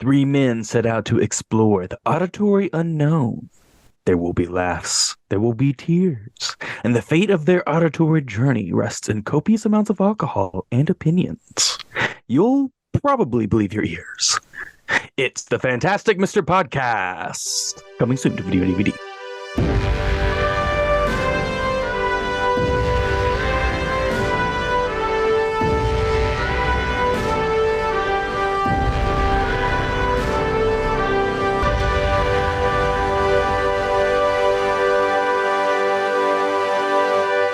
Three men set out to explore the auditory unknown. There will be laughs, there will be tears, and the fate of their auditory journey rests in copious amounts of alcohol and opinions. You'll probably believe your ears. It's the Fantastic Mr. Podcast, coming soon to video and DVD.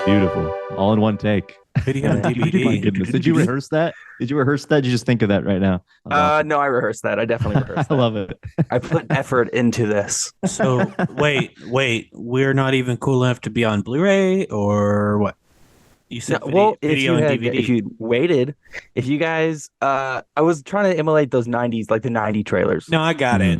Beautiful. All in one take. Video and DVD. My goodness. Did you rehearse that? Did you just think of that right now? Awesome. No, I rehearsed that. I definitely rehearsed that. I love it. I put effort into this. So wait, we're not even cool enough to be on Blu-ray or what? You said video and DVD. If you waited, if you guys, I was trying to emulate those 90s, like the 90 trailers. No, I got it.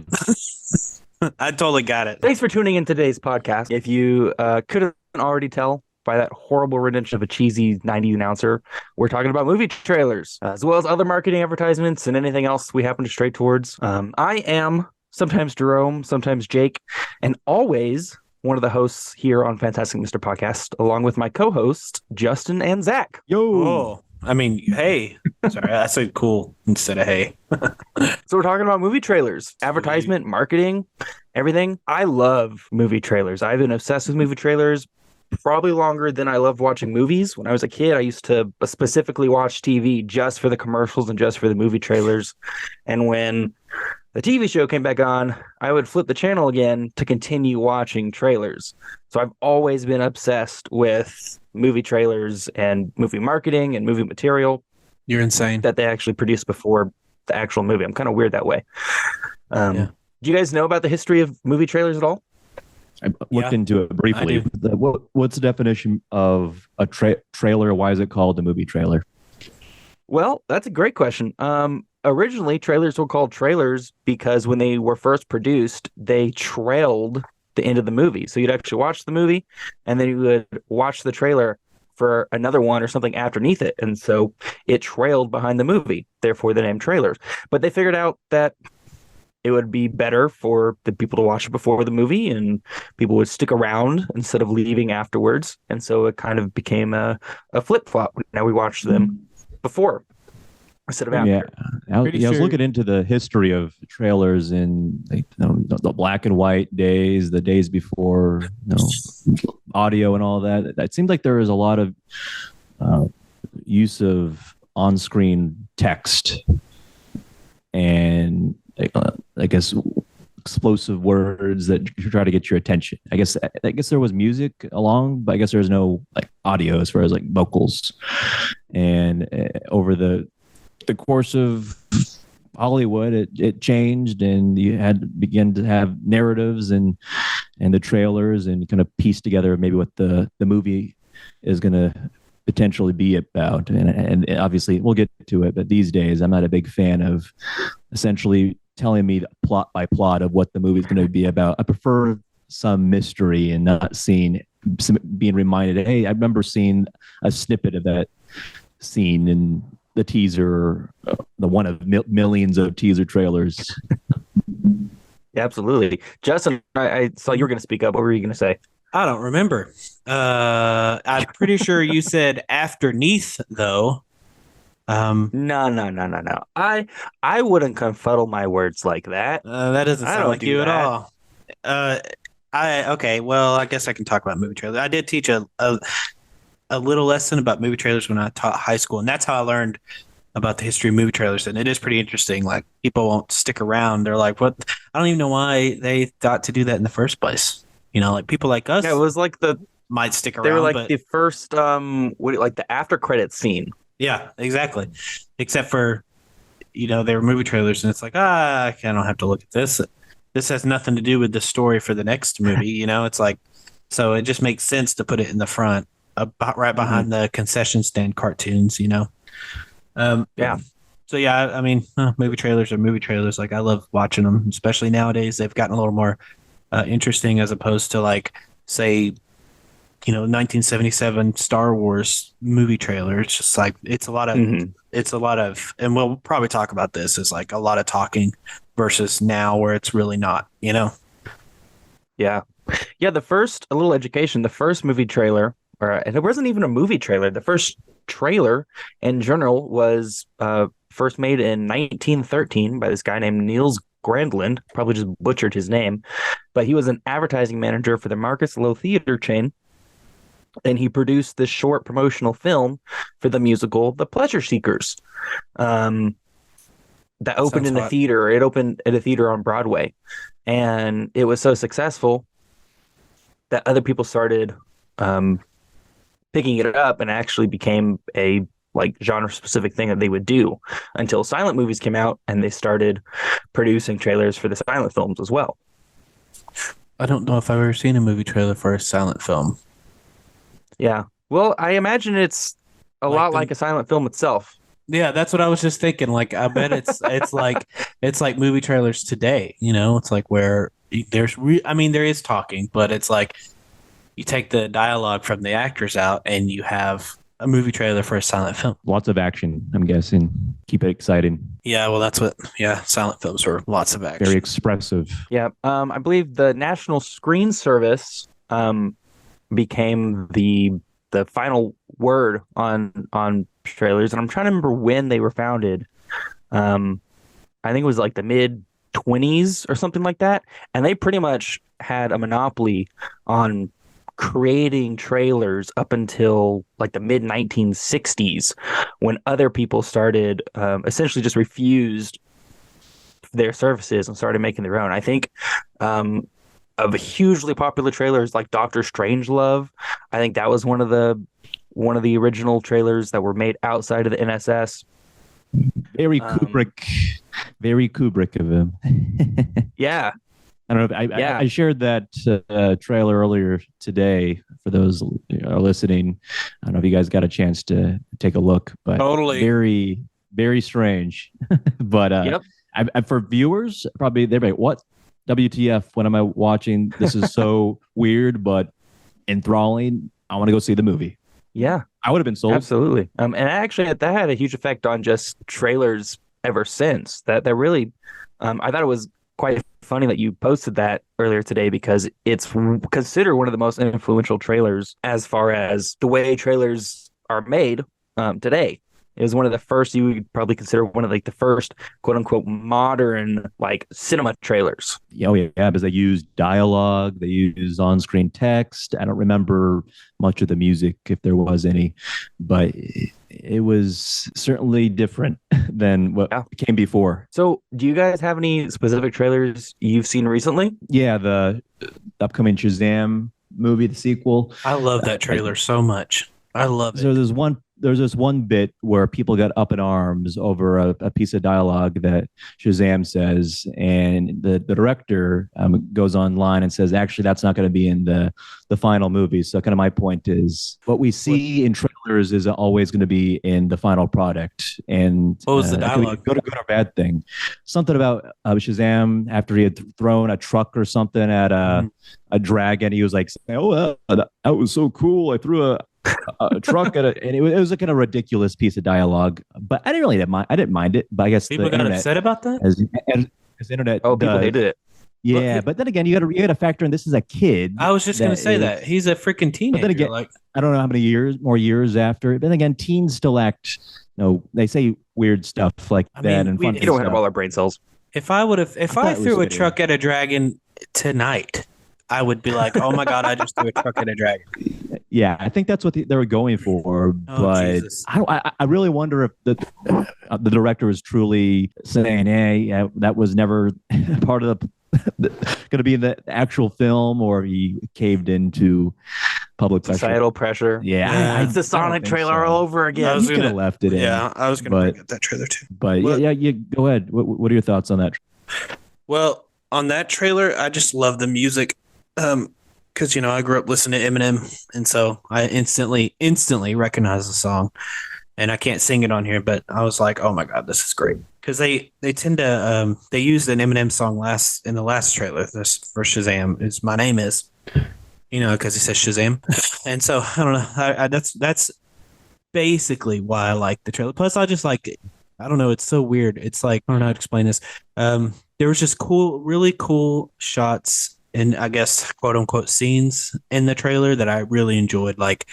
I totally got it. Thanks for tuning in today's podcast. If you couldn't already tell by that horrible rendition of a cheesy 90s announcer, we're talking about movie trailers, as well as other marketing advertisements and anything else we happen to stray towards. I am sometimes Jerome, sometimes Jake, and always one of the hosts here on Fantastic Mr. Podcast, along with my co-hosts, Justin and Zach. Yo. Oh, I mean, hey. Sorry, I said cool instead of hey. So we're talking about movie trailers, advertisement, marketing, everything. I love movie trailers. I've been obsessed with movie trailers probably longer than I loved watching movies. When I was a kid, I used to specifically watch TV just for the commercials and just for the movie trailers. And when the TV show came back on, I would flip the channel again to continue watching trailers. So I've always been obsessed with movie trailers and movie marketing and movie material. You're insane. That they actually produce before the actual movie. I'm kind of weird that way. Do you guys know about the history of movie trailers at all? I looked into it briefly. What's the definition of a trailer? Why is it called a movie trailer? Well, that's a great question. Originally, trailers were called trailers because when they were first produced, they trailed the end of the movie. So you'd actually watch the movie, and then you would watch the trailer for another one or something underneath it. And so it trailed behind the movie, therefore the name trailers. But they figured out that it would be better for the people to watch it before the movie, and people would stick around instead of leaving afterwards. And so it kind of became a flip-flop. Now we watch them before instead of after. Yeah, I was looking into the history of trailers in the black and white days, the days before audio and all that. It seemed like there was a lot of use of on-screen text and I guess explosive words that try to get your attention. I guess there was music along, but I guess there's no like audio as far as like vocals. And over the course of Hollywood, it changed, and you had to begin to have narratives and the trailers and kind of piece together maybe what the movie is going to potentially be about. And obviously we'll get to it, but these days I'm not a big fan of essentially telling me plot by plot of what the movie is going to be about. I prefer some mystery and not being reminded, hey, I remember seeing a snippet of that scene in the teaser, the one of millions of teaser trailers. Yeah, absolutely. Justin, I saw you were going to speak up. What were you going to say? I don't remember. I'm pretty sure you said afterneath, though. No. I wouldn't confuddle my words like that. That doesn't sound like you at all. Okay. Well, I guess I can talk about movie trailers. I did teach a little lesson about movie trailers when I taught high school, and that's how I learned about the history of movie trailers. And it is pretty interesting. Like, people won't stick around. They're like, "What?" I don't even know why they thought to do that in the first place. Like people like us. Yeah, it was like might stick around. They were like the first like the after credits scene. Yeah, exactly. Except for, they were movie trailers, and it's like, I don't have to look at this. This has nothing to do with the story for the next movie. It's like, so it just makes sense to put it in the front, right behind the concession stand cartoons. Yeah. So yeah, I mean, movie trailers are movie trailers. Like, I love watching them, especially nowadays. They've gotten a little more interesting as opposed to, like, say, 1977 Star Wars movie trailer. It's just like it's a lot of and we'll probably talk about this as like a lot of talking versus now where it's really not, Yeah. Yeah, a little education, the first movie trailer, and it wasn't even a movie trailer. The first trailer in general was first made in 1913 by this guy named Niels Grandland. Probably just butchered his name, but he was an advertising manager for the Marcus Loew theater chain, and he produced this short promotional film for the musical The Pleasure Seekers. That opened in a theater. It opened at a theater on Broadway, and it was so successful that other people started picking it up, and actually became a genre specific thing that they would do until silent movies came out, and they started producing trailers for the silent films as well. I don't know if I've ever seen a movie trailer for a silent film. Yeah. Well, I imagine it's a lot like a silent film itself. Yeah, that's what I was just thinking. Like, I bet it's like movie trailers today. It's like where there is talking, but it's like you take the dialogue from the actors out, and you have a movie trailer for a silent film. Lots of action, I'm guessing. Keep it exciting. Yeah, well, silent films are lots of action. Very expressive. Yeah. I believe the National Screen Service became the final word on trailers, and I'm trying to remember when they were founded. I think it was like the mid-20s or something like that, and they pretty much had a monopoly on creating trailers up until like the mid-1960s, when other people started essentially just refused their services and started making their own. I think of hugely popular trailers like Doctor Strangelove. I think that was one of the original trailers that were made outside of the NSS. Very Kubrick of him. Yeah. I don't know. I shared that trailer earlier today for those listening. I don't know if you guys got a chance to take a look, but totally very, very strange. But yep. For viewers, probably they're like, "What? WTF? What am I watching? This is so weird, but enthralling. I want to go see the movie." Yeah, I would have been sold. Absolutely. And actually, that had a huge effect on just trailers ever since. That really, I thought it was quite funny that you posted that earlier today, because it's considered one of the most influential trailers as far as the way trailers are made today. It was one of the first, you would probably consider one of the first quote unquote modern cinema trailers. Oh yeah, because they used dialogue, they used on-screen text. I don't remember much of the music, if there was any, but it was certainly different than what came before. So do you guys have any specific trailers you've seen recently? Yeah, the upcoming Shazam movie, the sequel. I love that trailer so much. I love it. So there's this one bit where people got up in arms over a piece of dialogue that Shazam says, and the director goes online and says, actually, that's not going to be in the final movie. So kind of my point is, what we see in trailers is always going to be in the final product. And what was the dialogue? Good or bad thing. Something about Shazam after he had thrown a truck or something at a dragon. He was like, "Oh, that was so cool! I threw a truck at and it was like a ridiculous piece of dialogue." But I didn't mind it. But I guess people got upset about that. As internet, people hated it. Yeah, but then again, you got to factor in this is a kid. I was just going to say that he's a freaking teenager. But then again, I don't know how many more years after. But then again, teens still act. They say weird stuff like that, and we don't have all our brain cells. If I threw a truck at a dragon tonight, I would be like, "Oh my god, I just threw a truck at a dragon." Yeah, I think that's what they were going for. But I really wonder if the director was truly saying, "Hey, that was never part of the going to be in the actual film," or he caved into public societal pressure. Yeah, it's the Sonic trailer all over again. You could have left it in. Yeah, I was going to bring up that trailer too. But yeah, go ahead. What are your thoughts on that? Well, on that trailer, I just love the music. Because I grew up listening to Eminem, and so I instantly recognize the song, and I can't sing it on here, but I was like, "Oh my god, this is great!" Because they tend to they used an Eminem song in the last trailer. This for Shazam is "My Name Is," because he says Shazam. And so I don't know. That's basically why I like the trailer. Plus, I just like it. I don't know. It's so weird. It's like I don't know how to explain this. There was just really cool shots and I guess quote unquote scenes in the trailer that I really enjoyed. Like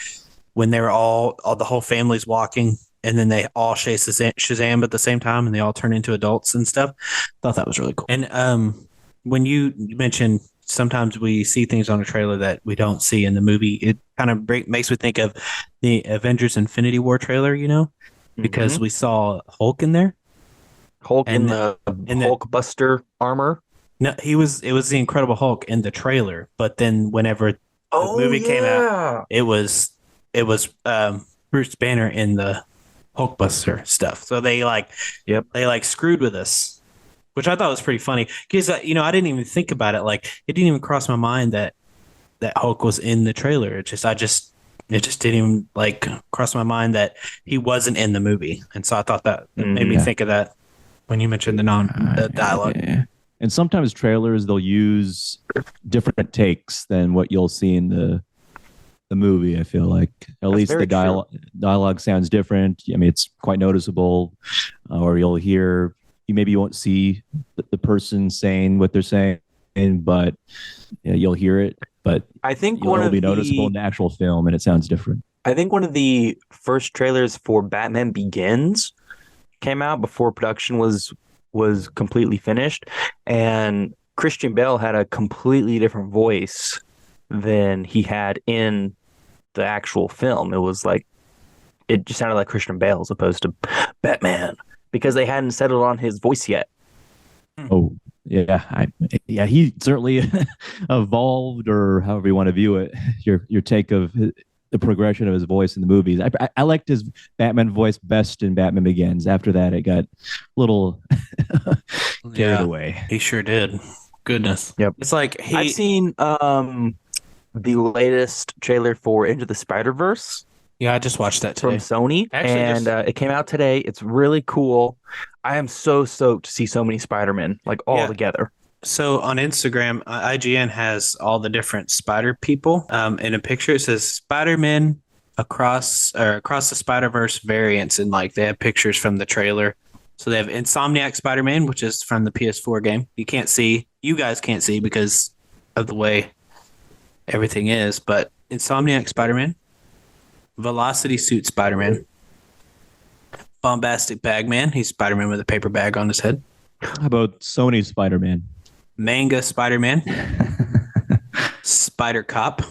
when they were all the whole family's walking and then they all chase Shazam at the same time and they all turn into adults and stuff. Thought that was really cool. And when you mentioned sometimes we see things on a trailer that we don't see in the movie, it kind of makes me think of the Avengers Infinity War trailer, because we saw Hulk in there. Hulk in the Hulkbuster armor. No, it was the Incredible Hulk in the trailer, but then whenever the movie came out, it was Bruce Banner in the Hulkbuster stuff. So they screwed with us, which I thought was pretty funny because I didn't even think about it. Like it didn't even cross my mind that Hulk was in the trailer. It just didn't even like cross my mind that he wasn't in the movie, and so I thought that made me think of that when you mentioned the dialogue. Yeah. And sometimes trailers they'll use different takes than what you'll see in the movie. I feel like at least the dialogue sounds different. I mean, it's quite noticeable, or you won't see the person saying what they're saying, but you'll hear it. But I think it'll be noticeable in the actual film, and it sounds different. I think one of the first trailers for Batman Begins came out before production was completely finished, and Christian Bale had a completely different voice than he had in the actual film. It was like it just sounded like Christian Bale as opposed to Batman because they hadn't settled on his voice yet. Oh yeah, he certainly evolved, or however you want to view it. Your take of the progression of his voice in the movies. I liked his Batman voice best in Batman Begins. After that, it got a little carried away. He sure did. Goodness. Yep. It's like I've seen the latest trailer for Into the Spider-Verse. Yeah, I just watched that today. From Sony. It came out today. It's really cool. I am so stoked to see so many Spider-Men, like all together. So on Instagram, IGN has all the different Spider people. In a picture, it says Spider-Man across the Spider-Verse variants, and like they have pictures from the trailer. So they have Insomniac Spider-Man, which is from the PS4 game. You guys can't see because of the way everything is, but Insomniac Spider-Man, Velocity Suit Spider-Man, Bombastic Bagman, he's Spider-Man with a paper bag on his head. How about Sony Spider-Man? Manga Spider-Man, Spider-Cop,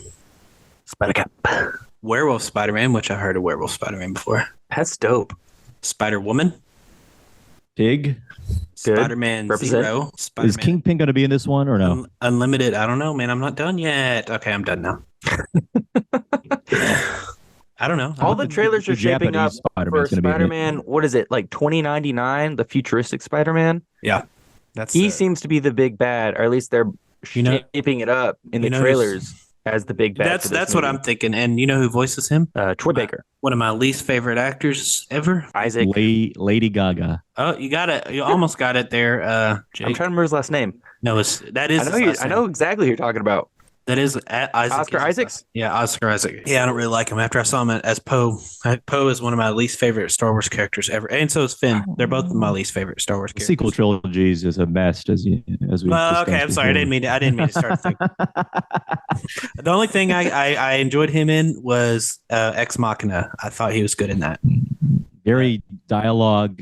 Werewolf Spider-Man, which I heard of Werewolf Spider-Man before. That's dope. Spider-Woman, Pig, Spider-Man Zero. Spider-Man. Is Kingpin going to be in this one or no? Unlimited. I don't know, man. I'm not done yet. Okay, I'm done now. I don't know. All the trailers are shaping up for Spider-Man. What is it, like 2099, the futuristic Spider-Man? Yeah. He seems to be the big bad, or at least they're shaping it up in the trailers as the big bad. That's what I'm thinking. And you know who voices him? Troy Baker. One of my least favorite actors ever. Isaac. Lady Gaga. Oh, you got it. You almost got it there. Jake. I'm trying to remember his last name. No, that is. I know exactly who you're talking about. That is Isaac. Oscar Isaac? Yeah, Oscar Isaac. Yeah, I don't really like him. After I saw him as Poe, Poe is one of my least favorite Star Wars characters ever, and so is Finn. They're both my least favorite Star Wars characters. Sequel trilogies is a mess, as we. Well, okay, I'm sorry. I didn't mean to start thinking. The only thing I enjoyed him in was Ex Machina. I thought he was good in that. Very dialogue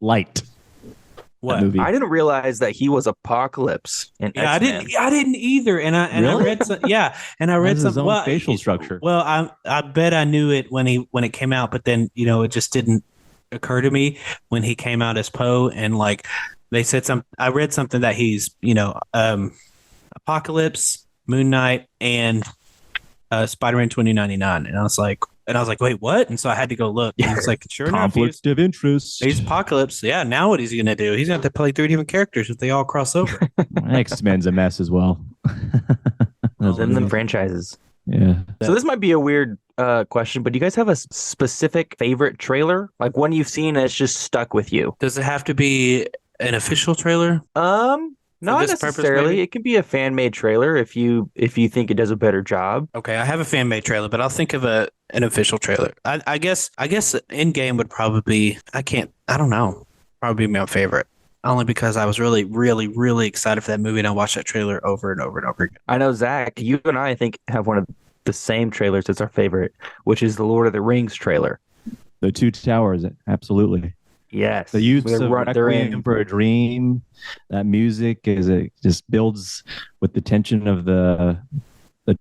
light. What? I didn't realize that he was Apocalypse in X-Men. I didn't either. And I read some. Yeah, and I read some. His own facial structure. Well, I bet I knew it when it came out, but then it just didn't occur to me when he came out as Poe, and like they said I read something that he's Apocalypse, Moon Knight, and Spider-Man 2099, and I was like, wait, what? And so I had to go look. And it's like, sure enough, conflict of interest. He's Apocalypse. Yeah. Now what is he gonna do? He's gonna have to play 3 different characters if they all cross over. X-Men's a mess as well. Them franchises. Yeah. So this might be a weird question, but do you guys have a specific favorite trailer, like one you've seen that's just stuck with you? Does it have to be an official trailer? for Not this purpose, necessarily. maybe? It can be a fan made trailer if you think it does a better job. Okay, I have a fan made trailer, but I'll think of an official trailer. I guess Endgame would probably be I don't know. Probably be my favorite. Only because I was really, really, really excited for that movie and I watched that trailer over and over and over again. I know Zach, you and I think have one of the same trailers as our favorite, which is the Lord of the Rings trailer. The Two Towers, absolutely. Yes, The use they're of they're Requiem in. for a Dream, that music is it just builds with the tension of the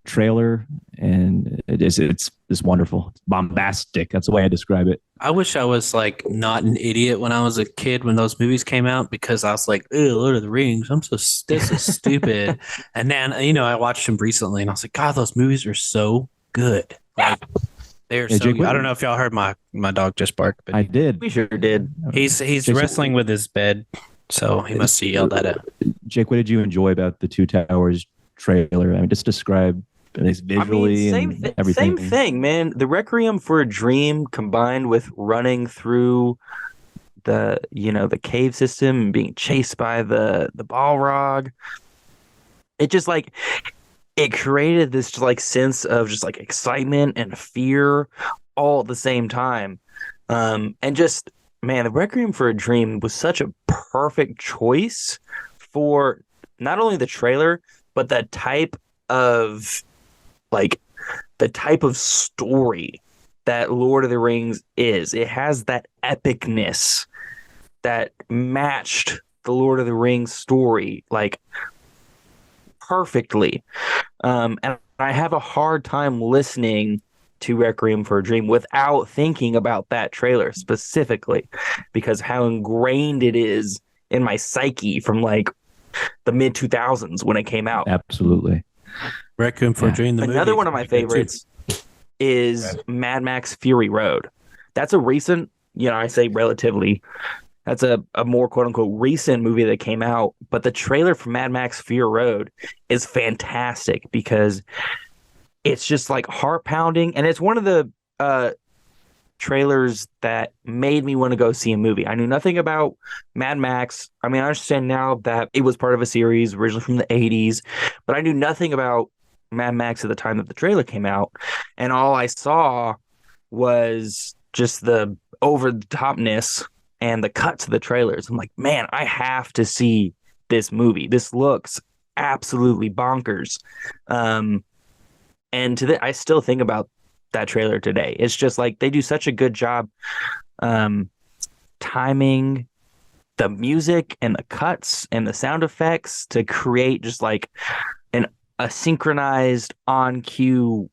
trailer, and it's just wonderful. It's bombastic. That's the way I describe it. I wish I was like not an idiot when I was a kid when those movies came out because I was like, "Ew, Lord of the Rings, this is stupid." And then I watched them recently and I was like, "God, those movies are so good." Like they're Hey, so Jake, good. I don't know if y'all heard my dog just bark, but I did. We sure did. he's Jake, wrestling with his bed, so he must have yelled at it. Jake, what did you enjoy about the Two Towers trailer? I mean, just describe at least visually and everything. same thing, man. The Requiem for a Dream combined with running through the cave system and being chased by the Balrog. It just like it created this like sense of just like excitement and fear all at the same time. And just man, the Requiem for a Dream was such a perfect choice for not only the trailer, but of like the type of story that Lord of the Rings is. It has that epicness that matched the Lord of the Rings story like perfectly. And I have a hard time listening to Requiem for a Dream without thinking about that trailer specifically because how ingrained it is in my psyche from like the mid 2000s when it came out. Absolutely. Requiem for a Dream. The Another movie one of my favorites is Mad Max Fury Road. That's a recent, I say relatively, that's a more quote unquote recent movie that came out. But the trailer for Mad Max Fury Road is fantastic because it's just like heart pounding. And it's one of the trailers that made me want to go see a movie. I knew nothing about Mad Max. I mean, I understand now that it was part of a series originally from the 80s, but I knew nothing about Mad Max at the time that the trailer came out. And all I saw was just the over the topness and the cuts of the trailers. I'm like, man, I have to see this movie. This looks absolutely bonkers. And I still think about that trailer today. It's just like they do such a good job timing the music and the cuts and the sound effects to create just like a synchronized on cue,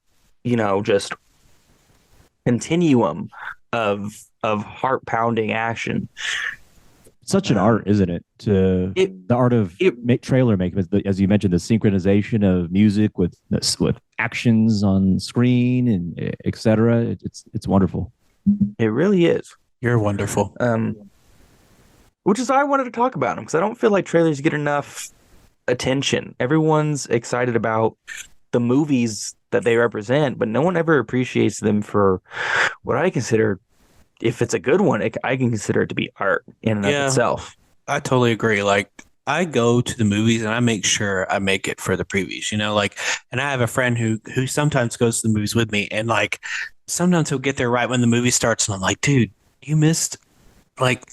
just continuum of heart pounding action. Such an art, isn't it? The art of trailer making, as you mentioned, the synchronization of music with actions on screen and etc. It's wonderful. It really is. You're wonderful. Which is why I wanted to talk about them because I don't feel like trailers get enough attention. Everyone's excited about the movies that they represent, but no one ever appreciates them for what I consider. If it's a good one, I can consider it to be art in and of itself. I totally agree. Like I go to the movies and I make sure I make it for the previews, and I have a friend who sometimes goes to the movies with me and like sometimes he'll get there right when the movie starts and I'm like, dude, you missed like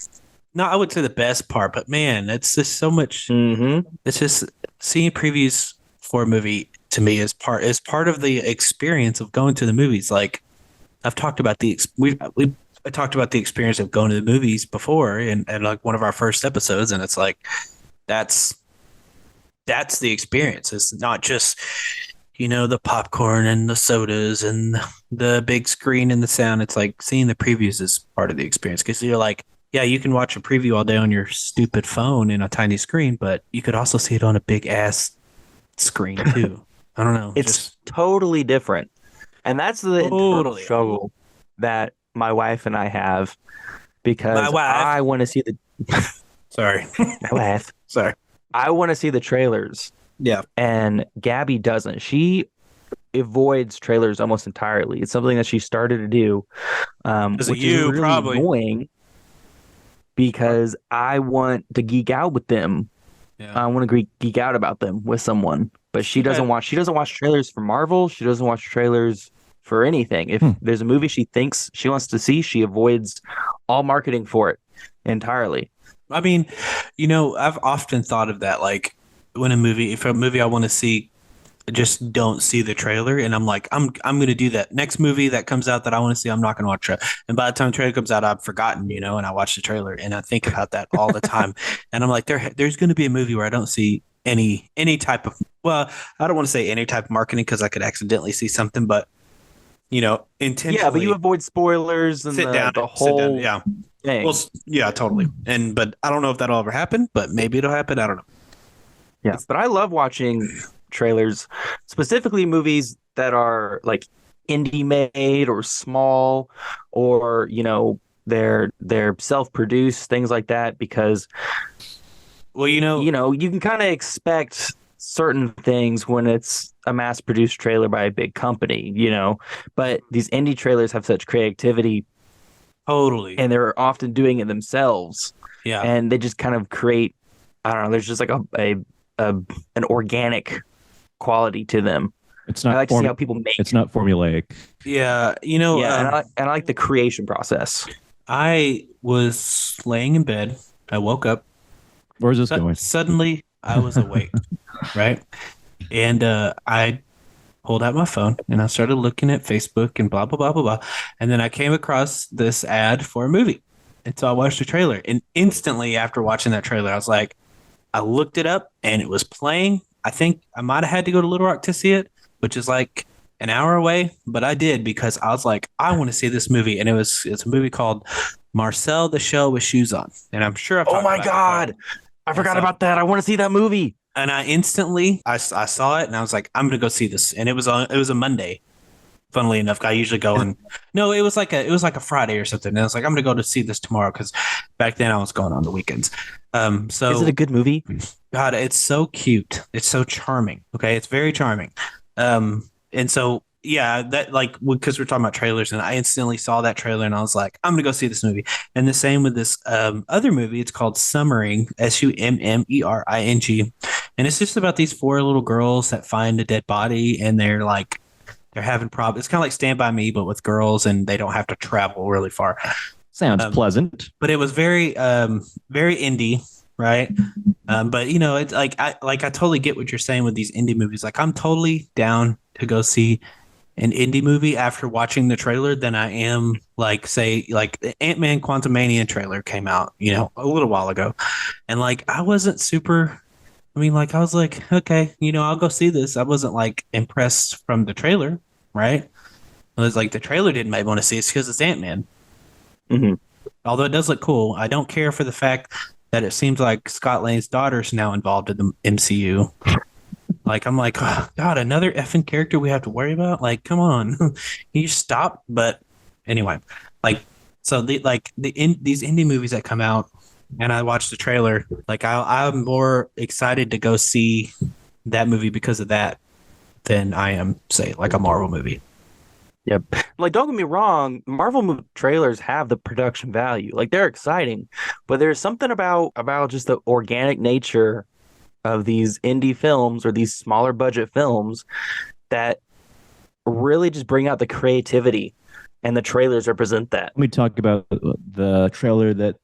I would say the best part, but man, it's just so much. Mm-hmm. It's just seeing previews for a movie to me is part of the experience of going to the movies. Like I've talked about I talked about the experience of going to the movies before and like one of our first episodes. And it's like, that's the experience. It's not just, the popcorn and the sodas and the big screen and the sound. It's like seeing the previews is part of the experience. Cause you're like, yeah, you can watch a preview all day on your stupid phone in a tiny screen, but you could also see it on a big ass screen too. I don't know. It's totally different. And that's the internal struggle that my wife and I have because I want to see the sorry. My wife. Sorry. I want to see the trailers. Yeah. And Gabby doesn't. She avoids trailers almost entirely. It's something that she started to do. Which is really probably annoying because I want to geek out with them Yeah. I want to geek out about them with someone, but she doesn't watch. She doesn't watch trailers for Marvel. She doesn't watch trailers for anything. If there's a movie she thinks she wants to see, she avoids all marketing for it entirely. I mean, I've often thought of that. Like if a movie I want to see, just don't see the trailer, and I'm like, I'm going to do that. Next movie that comes out that I want to see, I'm not going to watch it. And by the time the trailer comes out, I've forgotten, and I watch the trailer, and I think about that all the time. And I'm like, there's going to be a movie where I don't see any type of, well, I don't want to say any type of marketing because I could accidentally see something, but intentionally. Yeah, but you avoid spoilers and the whole yeah. thing. Well, yeah, totally. But I don't know if that'll ever happen, but maybe it'll happen. I don't know. Yeah, but I love watching trailers, specifically movies that are like indie made or small, or they're self-produced, things like that, because you can kind of expect certain things when it's a mass-produced trailer by a big company, but these indie trailers have such creativity. Totally. And they're often doing it themselves. Yeah. And they just kind of create, I don't know, there's just like an organic quality to them. It's not. I like to see how people make. It's not formulaic. Yeah, and I like the creation process. I was laying in bed. I woke up. Where's this going? Suddenly, I was awake, right? And I pulled out my phone and I started looking at Facebook and blah blah blah blah blah. And then I came across this ad for a movie, and so I watched the trailer. And instantly after watching that trailer, I was like, I looked it up and it was playing. I think I might have had to go to Little Rock to see it, which is like an hour away, but I did because I was like, I want to see this movie. And it's a movie called Marcel the Shell with Shoes On. And I'm sure I've Oh my God. I forgot about that. I want to see that movie. And I instantly saw it and I was like, I'm going to go see this. And it was a Monday. Funnily enough, I usually go and no, it was like a Friday or something. And I was like, I'm going to go to see this tomorrow because back then I was going on the weekends. So is it a good movie? God, it's so cute. It's so charming. Okay, it's very charming. And so yeah, that like because we're talking about trailers, and I instantly saw that trailer, and I was like, I'm gonna go see this movie. And the same with this other movie. It's called Summering, Summering, and it's just about these 4 little girls that find a dead body, and they're having problems. It's kind of like Stand By Me, but with girls, and they don't have to travel really far. Sounds pleasant. But it was very, very indie, right? But it's like I totally get what you're saying with these indie movies. Like I'm totally down to go see an indie movie after watching the trailer than I am like the Ant-Man Quantumania trailer came out, a little while ago, and like I wasn't super. I mean, like I was like, okay, I'll go see this. I wasn't like impressed from the trailer, right? It was like the trailer didn't make me want to see it because it's Ant-Man. Mm-hmm. Although it does look cool, I don't care for the fact that it seems like Scott Lang's daughter's now involved in the MCU. Like I'm like, oh, God, another effing character we have to worry about. Like, come on, can you stop? But anyway, like, so these indie movies that come out, and I watched the trailer. Like, I'm more excited to go see that movie because of that than I am, say, like a Marvel movie. Yep. Like, don't get me wrong, Marvel trailers have the production value. Like, they're exciting, but there's something about just the organic nature of these indie films or these smaller budget films that really just bring out the creativity, and the trailers represent that. Let me talk about the trailer that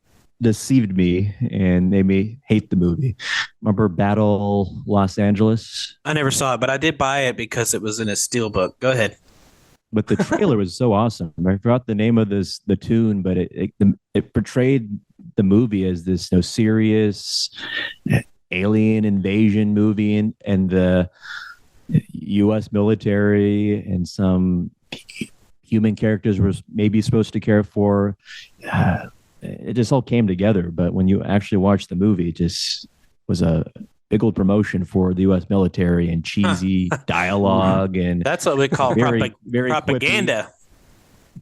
deceived me and made me hate the movie. Remember Battle Los Angeles? I never saw it, but I did buy it because it was in a steelbook. Go ahead. But the trailer was so awesome. I forgot the name of the tune, but it portrayed the movie as this serious alien invasion movie, and the U.S. military and some human characters were maybe supposed to care for. It just all came together. But when you actually watch the movie, it just was a big old promotion for the U.S. military and cheesy dialogue, and that's what we call very propaganda. Quippy.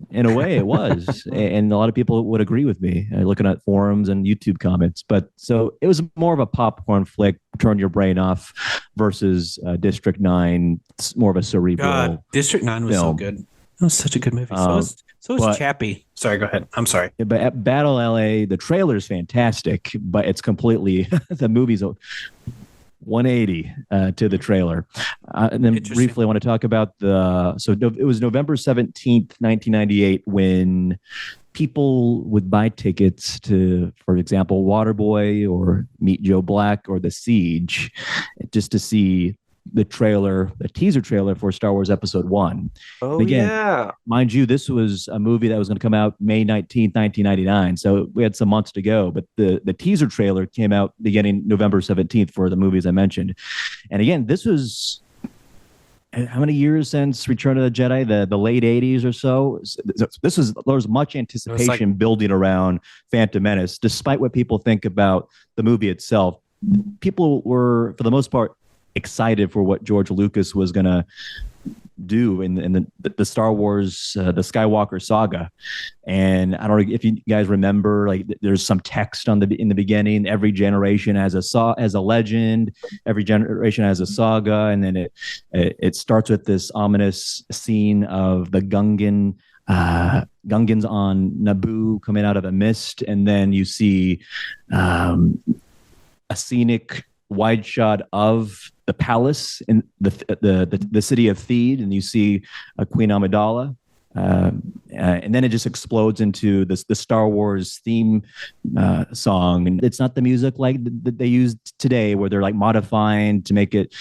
In a way, it was, and a lot of people would agree with me. Looking at forums and YouTube comments, but so it was more of a popcorn flick, turn your brain off, versus District 9. It's more of a cerebral. God, District 9 was film. so good. It was such a good movie. So was Chappie. Sorry, go ahead. I'm sorry. But at Battle LA, the trailer is fantastic, but it's completely the movie's 180 to the trailer. And then briefly, I want to talk about it was November 17th, 1998, when people would buy tickets to, for example, Waterboy or Meet Joe Black or The Siege, just to see the teaser trailer for Star Wars Episode 1. Oh, again, yeah. Mind you, this was a movie that was going to come out May 19th, 1999. So we had some months to go. But the teaser trailer came out beginning November 17th for the movies I mentioned. And again, this was how many years since Return of the Jedi? The late 80s or so. There was much anticipation building around Phantom Menace, despite what people think about the movie itself. People were, for the most part, excited for what George Lucas was going to do in the Star Wars, the Skywalker saga. And I don't know if you guys remember, like there's some text in the beginning. Every generation has a legend. Every generation has a saga, and then it starts with this ominous scene of the Gungans on Naboo coming out of a mist, and then you see a scenic wide shot of the palace in the city of Theed, and you see Queen Amidala. And then it just explodes into the Star Wars theme song. And it's not the music like that they use today, where they're like modifying to make it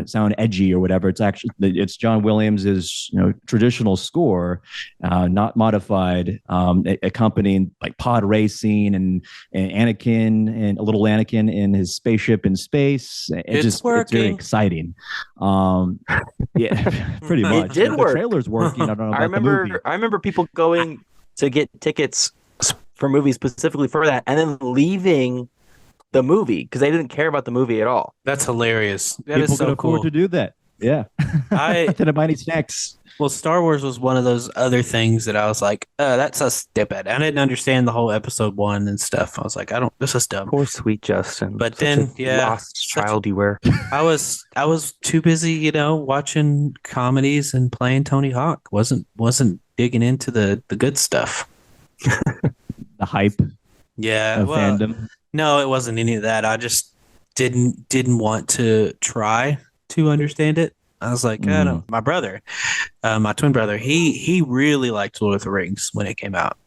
sound edgy or whatever. It's John Williams's traditional score, not modified, accompanying like pod racing and Anakin and a little Anakin in his spaceship in space. It's very exciting. Yeah, pretty much. It did work. The trailer's working. I don't know about the movie. I remember people going to get tickets for movies specifically for that, and then leaving the movie because they didn't care about the movie at all. That's hilarious. That People is so could cool afford to do that. Yeah, didn't buy any snacks. Well, Star Wars was one of those other things that I was like, that's so stupid. I didn't understand the whole Episode 1 and stuff. I was like, this is dumb. Poor sweet Justin. But then, lost child you were. I was too busy, watching comedies and playing Tony Hawk. Wasn't digging into the good stuff. The hype. Yeah, of fandom. No, it wasn't any of that. I just didn't want to try to understand it. I was like, I don't. My brother, my twin brother, he really liked Lord of the Rings when it came out.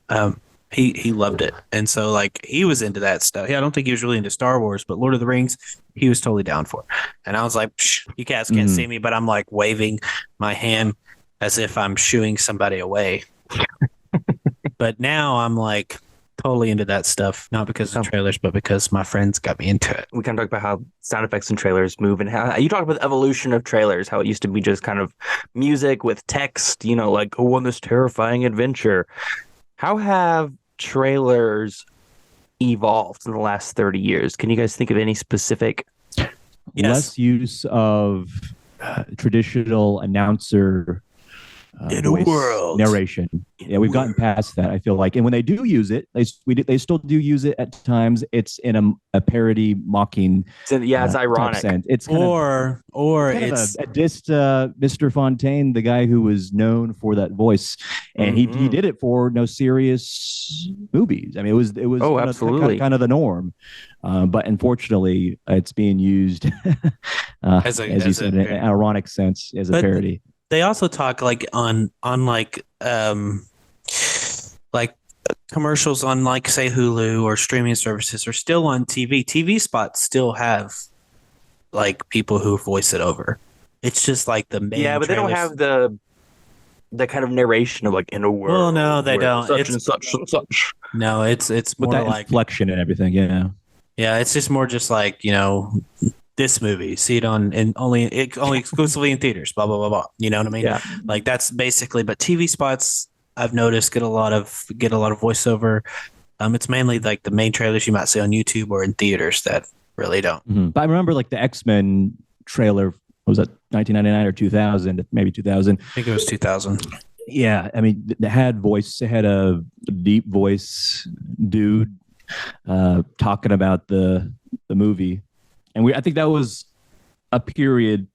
He loved it, and so like he was into that stuff. Yeah, I don't think he was really into Star Wars, but Lord of the Rings, he was totally down for. And I was like, you guys can't see me, but I'm like waving my hand as if I'm shooing somebody away. But now I'm like totally into that stuff, not because of trailers, but because my friends got me into it. We kind of talk about how sound effects and trailers move, and how you talk about the evolution of trailers, how it used to be just kind of music with text, like go on this terrifying adventure. How have trailers evolved in the last 30 years? Can you guys think of any specific? Less use of traditional announcer in a world narration. Yeah, we've gotten past that, I feel like. And when they do use it, they still do use it at times. It's in a parody, mocking. It's ironic. Sense. It's or it's a diss to Mr. Fontaine, the guy who was known for that voice, and he did it for no serious movies. I mean, it was absolutely kind of the norm. But unfortunately, it's being used as you said, in an ironic sense, as a parody. They also talk like on like commercials on like say Hulu or streaming services, or still on TV. TV spots still have like people who voice it over. It's just like the main. Yeah, but trailers. they don't have the kind of narration of like in a world. Well, no, they don't. Such and such and such. No, it's more with that like inflection and everything. Yeah. Yeah, it's just more just like this movie, see it only exclusively in theaters, blah blah blah blah. You know what I mean? Yeah. Like that's basically. But TV spots, I've noticed, get a lot of voiceover. It's mainly like the main trailers you might see on YouTube or in theaters that really don't. Mm-hmm. But I remember like the X-Men trailer. Was that 1999 or 2000? Maybe 2000. I think it was 2000. Yeah, I mean, they had voice. They had a deep voice dude talking about the movie. And I think that was a period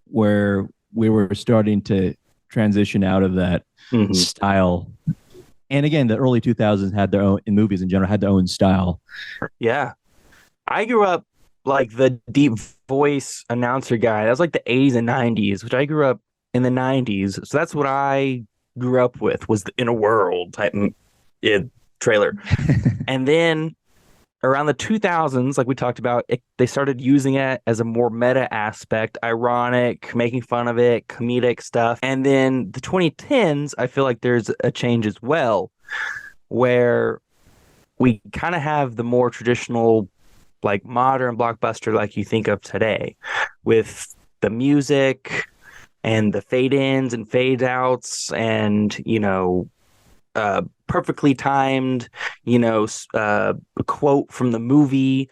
where we were starting to transition out of that style And again, the early 2000s had their own, in movies in general, had their own style. Yeah. I grew up like the deep voice announcer guy. That was like the 80s and 90s, which I grew up in the 90s. So that's what I grew up with, was the In a World type trailer. And then around the 2000s, like we talked about, they started using it as a more meta aspect, ironic, making fun of it, comedic stuff. And then the 2010s, I feel like there's a change as well, where we kind of have the more traditional, like modern blockbuster like you think of today, with the music and the fade ins and fade outs and, perfectly timed, a quote from the movie,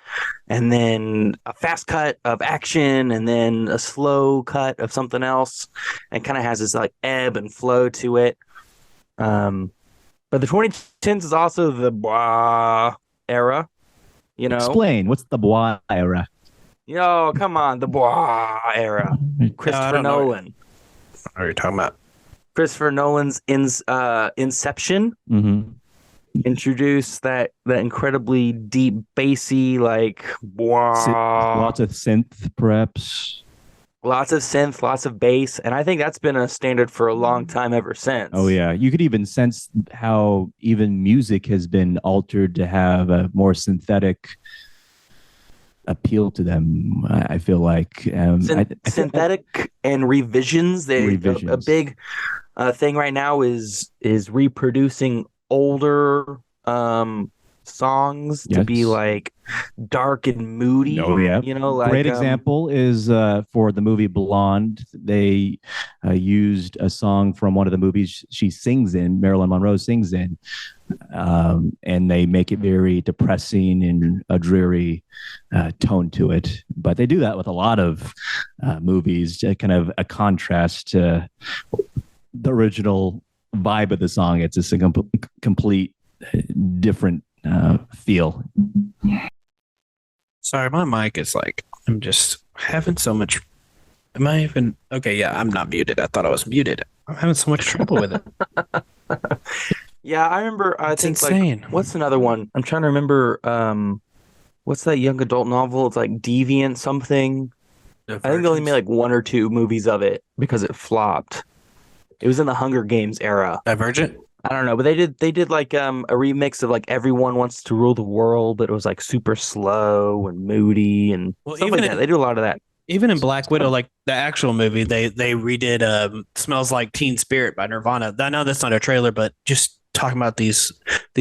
and then a fast cut of action, and then a slow cut of something else, and kind of has this like ebb and flow to it. But the 2010s is also the blah era, Explain, what's the blah era? Come on, the blah era. Christopher Nolan. What are you talking about? Christopher Nolan's Inception introduced that incredibly deep, bassy, like lots of synth, perhaps. Lots of synth, lots of bass, and I think that's been a standard for a long time ever since. Oh yeah, you could even sense how even music has been altered to have a more synthetic appeal to them. I feel like synthetic and revisions. A big thing right now is reproducing older songs to be like dark and moody. Oh yeah, like great example is for the movie Blonde. They used a song from one of the movies she sings in, Marilyn Monroe sings in, and they make it very depressing and a dreary tone to it. But they do that with a lot of movies, kind of a contrast to the original vibe of the song. It's just a complete different feel. Sorry, my mic is like, I'm just having so much. Am I even okay? Yeah, I'm not muted. I thought I was muted. I'm having so much trouble with it. Yeah, I remember. It's insane. Like, what's another one? I'm trying to remember. What's that young adult novel? It's like Deviant something. I think they only made like 1 or 2 movies of it because it flopped. It was in the Hunger Games era. Divergent? I don't know, but they did like a remix of like Everyone Wants to Rule the World, but it was like super slow and moody and stuff like that. They do a lot of that. Even in Black Widow, like the actual movie, they redid "Smells Like Teen Spirit" by Nirvana. I know that's not a trailer, but just talking about these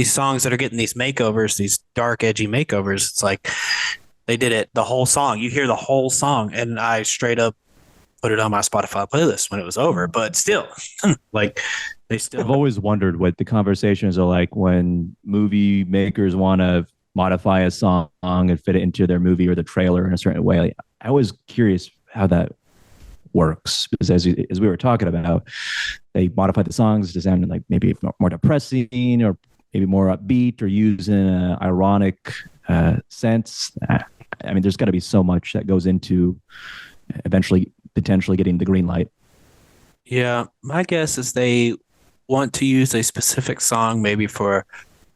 songs that are getting these makeovers, these dark, edgy makeovers. It's like they did it, the whole song. You hear the whole song, and I straight up put it on my Spotify playlist when it was over. But still, like. I've always wondered what the conversations are like when movie makers want to modify a song and fit it into their movie or the trailer in a certain way. Like, I was curious how that works, because as we were talking about, they modify the songs to sound like maybe more depressing or maybe more upbeat or use in an ironic sense. I mean, there's got to be so much that goes into eventually potentially getting the green light. Yeah, my guess is they want to use a specific song maybe for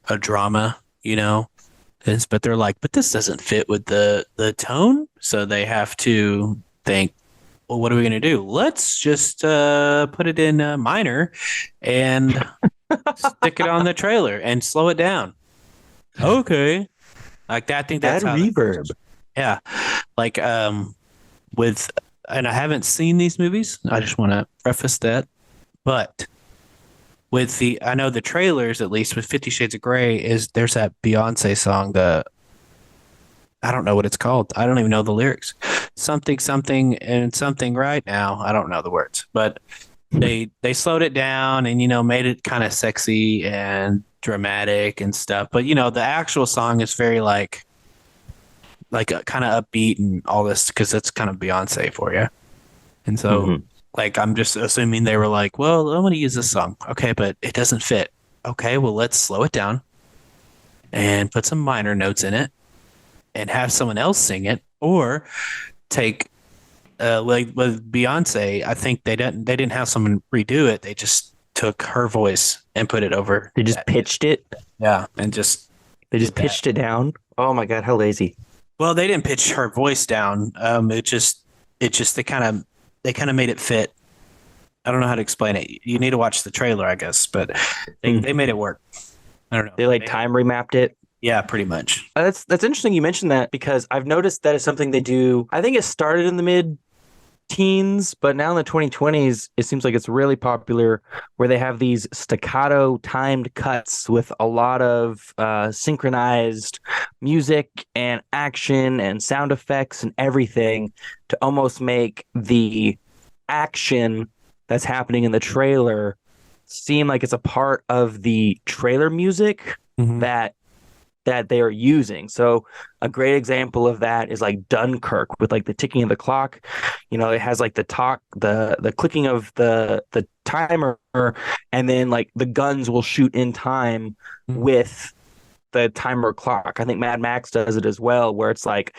a drama, but they're like, but this doesn't fit with the tone, so they have to think, well, what are we going to do? Let's just put it in minor and stick it on the trailer and slow it down. Okay, like that. I think that's add reverb. Yeah, like with, and I haven't seen these movies. I just want to preface that, but. I know the trailers, at least with 50 Shades of Grey, there's that Beyonce song, I don't know what it's called. I don't even know the lyrics. Something, and something right now. I don't know the words, but they slowed it down and, made it kind of sexy and dramatic and stuff. But, the actual song is very like kind of upbeat and all this, because that's kind of Beyonce for you. And so like, I'm just assuming they were like, well, I want to use this song. Okay, but it doesn't fit. Okay, well, let's slow it down and put some minor notes in it and have someone else sing it, or take like with Beyonce, I think they didn't have someone redo it. They just took her voice and put it over. They just that. pitched it. Yeah, and just They just pitched it down. Oh my god, how lazy! well, they didn't pitch her voice down. It just they kind of made it fit. I don't know how to explain it. You need to watch the trailer, I guess, but they made it work. I don't know. They like time remapped it. Yeah, pretty much. That's interesting you mentioned that because I've noticed that is something they do. I think it started in the mid teens, but now in the 2020s, it seems like it's really popular where they have these staccato timed cuts with a lot of synchronized music and action and sound effects and everything to almost make the action that's happening in the trailer seem like it's a part of the trailer music that they are using. So a great example of that is like Dunkirk with like the ticking of the clock. You know, it has like the clicking of the timer, and then like the guns will shoot in time with the timer clock. I think Mad Max does it as well, where it's like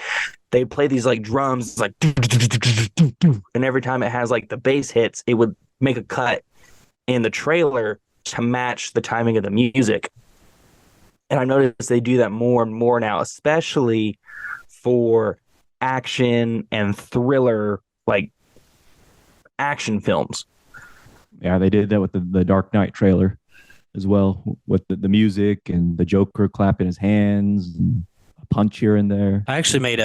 they play these like drums like and every time it has like the bass hits, it would make a cut in the trailer to match the timing of the music. And I noticed they do that more and more now, especially for action and thriller, like action films. Yeah, they did that with the Dark Knight trailer as well, with the music and the Joker clapping his hands and a punch here and there. I actually made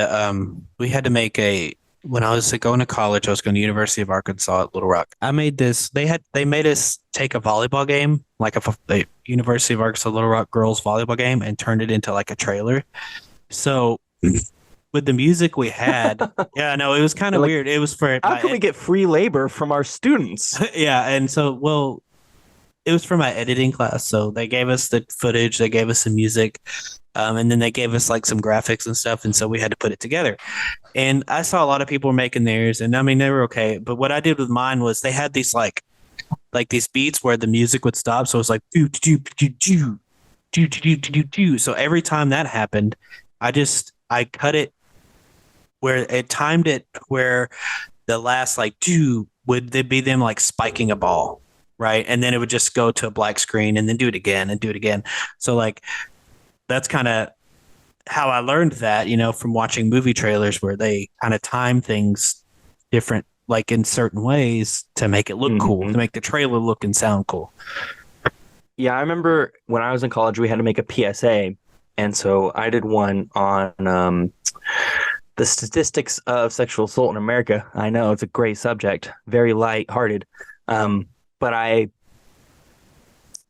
we had to make when I was going to college, I was going to University of Arkansas at Little Rock. I made this, they made us take a volleyball game, like a University of Arkansas Little Rock girls volleyball game, and turned it into like a trailer. So with the music we had, yeah, no, it was kind of weird. It was for how can we get free labor from our students? Yeah, and so it was for my editing class. So they gave us the footage, they gave us the music, and then they gave us like some graphics and stuff, and so we had to put it together. And I saw a lot of people making theirs, and I mean they were okay. But what I did with mine was they had these like these beats where the music would stop, so it was like do do do do do do do do. So every time that happened, I cut it where it timed it where the last like do would be them like spiking a ball, right? And then it would just go to a black screen and then do it again and do it again. So like that's kind of how I learned that, you know, from watching movie trailers where they kind of time things different, like in certain ways to make it look cool, to make the trailer look and sound cool. Yeah, I remember when I was in college, we had to make a PSA. And so I did one on the statistics of sexual assault in America. I know it's a great subject, very lighthearted. But I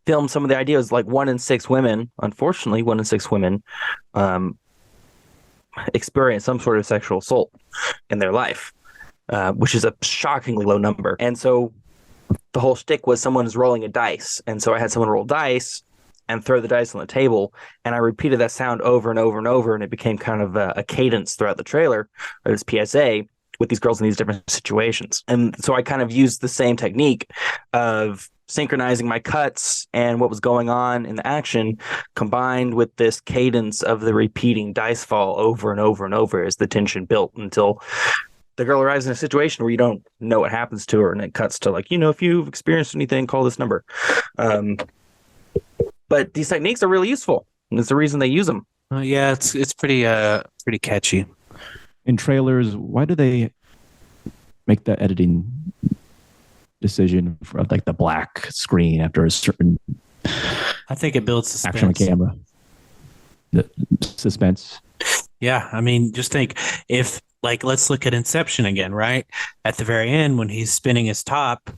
filmed some of the ideas, like 1 in 6 women, unfortunately, 1 in 6 women experience some sort of sexual assault in their life, which is a shockingly low number. And so the whole shtick was someone is rolling a dice. And so I had someone roll dice and throw the dice on the table. And I repeated that sound over and over and over. And it became kind of a cadence throughout the trailer, or this PSA, with these girls in these different situations. And so I kind of used the same technique of synchronizing my cuts and what was going on in the action, combined with this cadence of the repeating dice fall over and over and over as the tension built until the girl arrives in a situation where you don't know what happens to her, and it cuts to like, you know, if you've experienced anything, call this number. But these techniques are really useful, and it's the reason they use them. Yeah, it's pretty catchy. In trailers, why do they make that editing decision for like the black screen after a certain I think it builds suspense. action on camera? The suspense. Yeah, I mean, just think if like let's look at Inception again, right? At the very end when he's spinning his top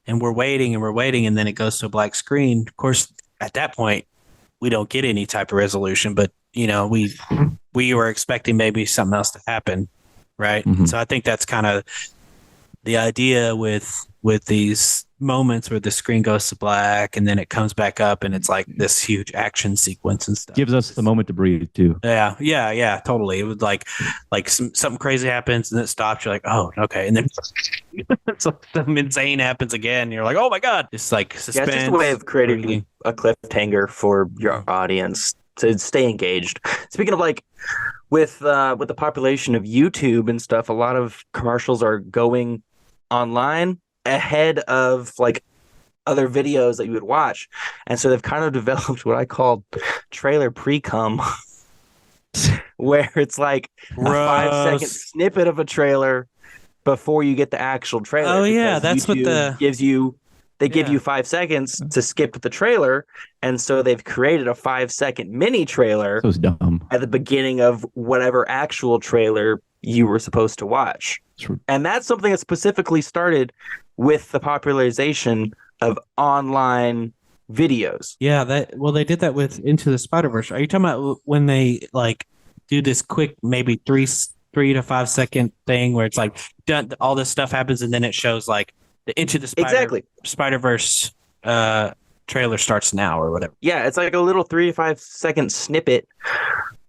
and we're waiting and then it goes to a black screen. Of course, at that point we don't get any type of resolution, but you know, we were expecting maybe something else to happen, right? Mm-hmm. So I think that's kind of the idea with these moments where the screen goes to black and then it comes back up and it's like this huge action sequence and stuff. Gives us the moment to breathe too. Yeah, totally. It would like something crazy happens and it stops. You're like, oh, okay, and then something insane happens again. And you're like, oh my god! It's like suspense. Yeah, it's just a way of creating a cliffhanger for your audience to stay engaged. Speaking of like with the population of YouTube and stuff, a lot of commercials are going online ahead of like other videos that you would watch. And so they've kind of developed what I call trailer pre-cum, where it's like a 5-second snippet of a trailer before you get the actual trailer. Oh yeah, that's YouTube what gives you. They give you 5 seconds to skip the trailer, and so they've created a 5-second mini trailer So it's dumb. at the beginning of whatever actual trailer you were supposed to watch. Sure. And that's something that specifically started with the popularization of online videos. Yeah, they did that with Into the Spider-Verse. Are you talking about when they like do this quick, maybe 3 to 5 second thing where it's like done, all this stuff happens and then it shows like the Into the Spider-Verse trailer starts now or whatever. Yeah, it's like a little 3 to 5 second snippet.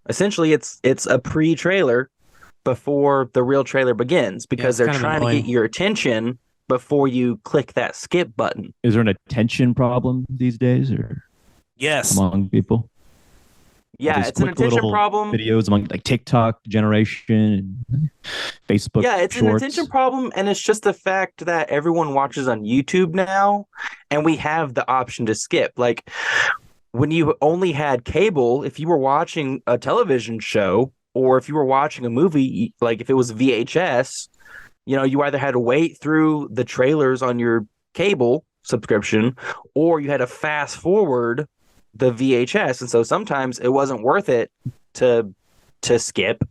Essentially, it's a pre-trailer before the real trailer begins because they're trying to get your attention before you click that skip button. Is there an attention problem these days, or Yes. among people? Yeah, These it's an quick attention little problem. Videos among like TikTok generation, and Facebook. Yeah, it's shorts. an attention problem, and it's just the fact that everyone watches on YouTube now, and we have the option to skip. Like when you only had cable, if you were watching a television show or if you were watching a movie, like if it was VHS, you either had to wait through the trailers on your cable subscription or you had to fast forward the VHS. And so sometimes it wasn't worth it to skip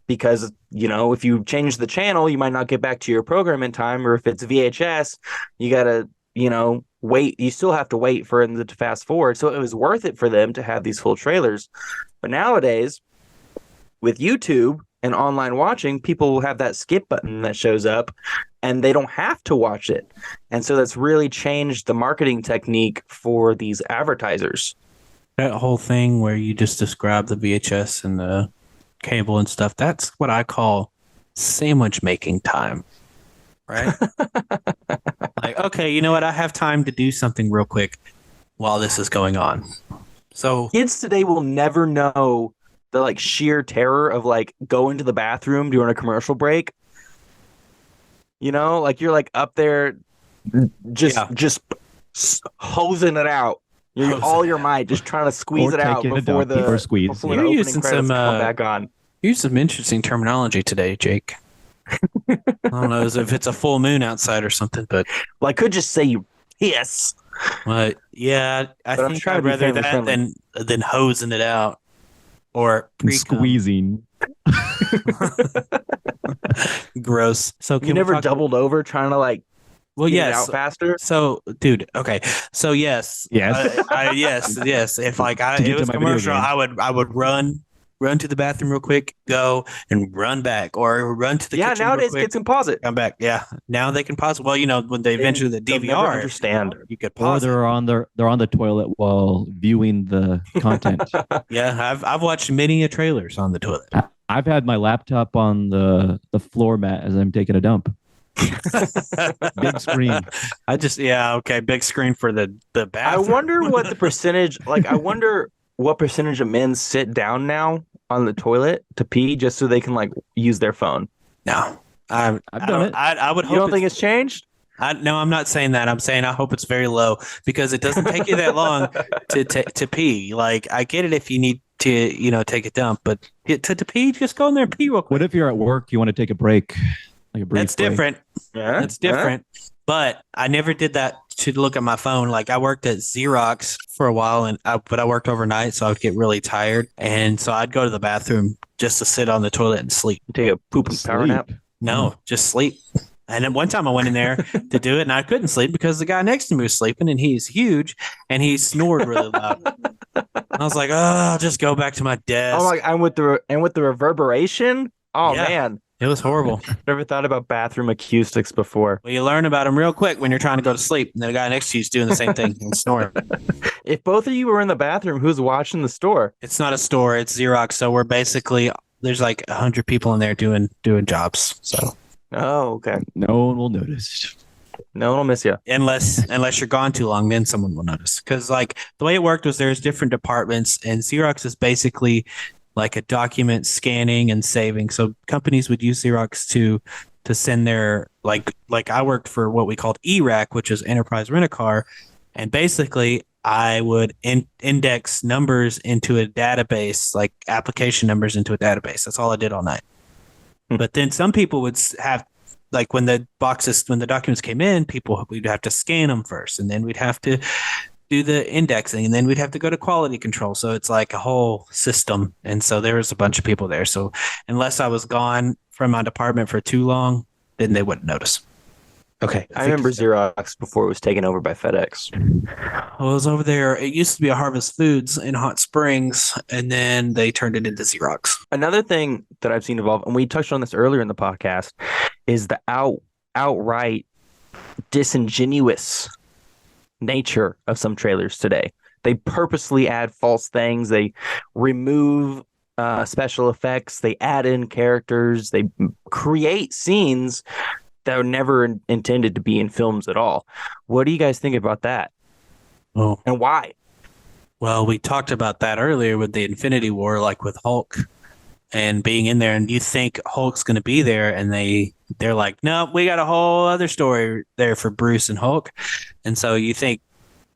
because, if you change the channel, you might not get back to your program in time. Or if it's VHS, you got to, wait. You still have to wait for them to fast forward. So it was worth it for them to have these full trailers. But nowadays, with YouTube and online watching, people have that skip button that shows up and they don't have to watch it. And so that's really changed the marketing technique for these advertisers. That whole thing where you just describe the VHS and the cable and stuff, that's what I call sandwich making time. Right? Like, okay, you know what? I have time to do something real quick while this is going on. So kids today will never know the sheer terror of going to the bathroom during a commercial break. You're up there just hosing it out. You're all your might, just trying to squeeze it out before the opening credits come back on. Use some interesting terminology today, Jake. I don't know if it's a full moon outside or something, but I could just say yes. But yeah, I think I'd rather that than hosing it out or squeezing. Gross. So you never doubled over trying to get it out faster. So, dude, okay. So yes. Yes. If it was commercial, I would run to the bathroom real quick, go and run back, or run to the kitchen. Yeah, nowadays kids can pause it. Come back. Yeah, now they can pause it. Well, when they eventually the DVR, understand. You could pause. Or they're on the toilet while viewing the content. Yeah, I've watched many trailers on the toilet. I've had my laptop on the floor mat as I'm taking a dump. Big screen. Big screen for the bathroom. I wonder what the percentage. I wonder what percentage of men sit down now on the toilet to pee just so they can use their phone. No, I've done it. I would hope. You don't think it's changed? No, I'm not saying that. I'm saying I hope it's very low because it doesn't take you that long to pee. I get it if you need to, take a dump, but to pee, just go in there and pee real quick. What if you're at work? You want to take a break? A brief That's different. Yeah, that's different. Yeah. But I never did that to look at my phone. I worked at Xerox for a while, but I worked overnight, so I would get really tired, and so I'd go to the bathroom just to sit on the toilet and sleep. Take a poop and power nap? No, just sleep. And then one time I went in there to do it, and I couldn't sleep because the guy next to me was sleeping, and he's huge, and he snored really loud. I was like, "Oh, I'll just go back to my desk." Oh, and with the reverberation. Oh yeah. Man. It was horrible. Never thought about bathroom acoustics before. Well, you learn about them real quick when you're trying to go to sleep, and the guy next to you is doing the same thing and snoring. If both of you were in the bathroom, who's watching the store? It's not a store; it's Xerox. So we're basically there's 100 people in there doing jobs. So. Oh, okay. No one will notice. No one will miss you unless you're gone too long. Then someone will notice because the way it worked was there's different departments, and Xerox is basically a document scanning and saving. So companies would use Xerox to send their like I worked for what we called ERAC, which is Enterprise Rent-A-Car, And basically, I would index numbers into a database, like application numbers into a database. That's all I did all night. But then some people would have, like when the documents came in, we'd have to scan them first, and then we'd have to do the indexing, and then we'd have to go to quality control. So it's like a whole system. And so there was a bunch of people there. So unless I was gone from my department for too long, then they wouldn't notice. Okay. I remember Xerox before it was taken over by FedEx. I was over there. It used to be a Harvest Foods in Hot Springs, and then they turned it into Xerox. Another thing that I've seen evolve, and we touched on this earlier in the podcast, is the outright disingenuous nature of some trailers today. They purposely add false things. They remove special effects. They add in characters. They create scenes that were never intended to be in films at all. What do you guys think about that? Oh, and why? Well, we talked about that earlier with the Infinity War, like with Hulk and being in there, and you think Hulk's going to be there, and they're like, no, we got a whole other story there for Bruce and Hulk. And so you think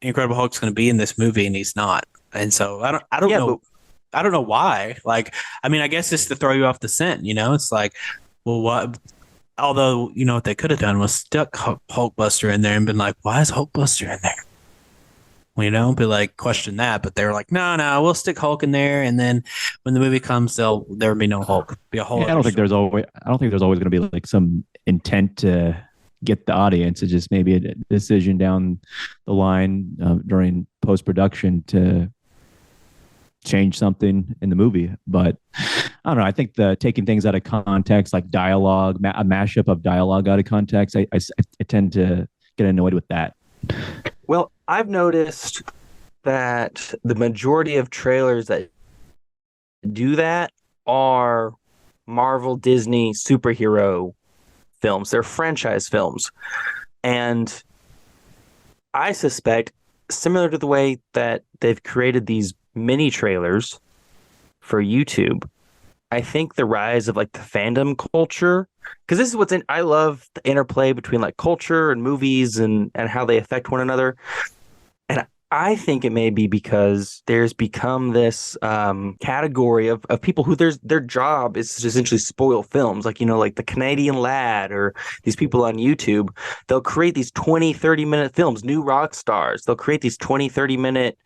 Incredible Hulk's going to be in this movie, and he's not. And so I don't know. I don't know why. Like, I mean, I guess it's to throw you off the scent, It's like, well, what? Although, what they could have done was stuck Hulkbuster in there and been like, why is Hulkbuster in there? Be like, question that. But they were like, no, we'll stick Hulk in there. And then when the movie comes, there will be no Hulk. Be a whole I don't think there's always going to be like some intent to get the audience. It's just maybe a decision down the line during post-production to change something in the movie. But I don't know. I think taking things out of context, like dialogue, a mashup of dialogue out of context, I tend to get annoyed with that. Well, I've noticed that the majority of trailers that do that are Marvel, Disney, superhero films. They're franchise films. And I suspect, similar to the way that they've created these mini trailers for YouTube, I think the rise of like the fandom culture, because this is what's I love the interplay between like culture and movies and how they affect one another. And I think it may be because there's become this category of people who their job is to essentially spoil films, like, like the Canadian Lad or these people on YouTube. They'll create these 20, 30-minute films, new rock stars. They'll create these 20, 30-minute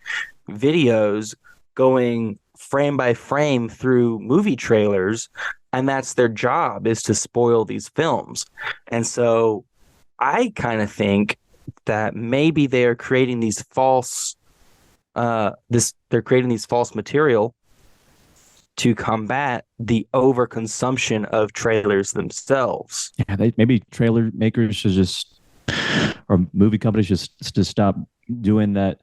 videos going frame by frame through movie trailers, and that's their job, is to spoil these films. And so I kind of think that maybe they're creating these false material to combat the overconsumption of trailers themselves. Yeah, maybe trailer makers should or movie companies just to stop doing that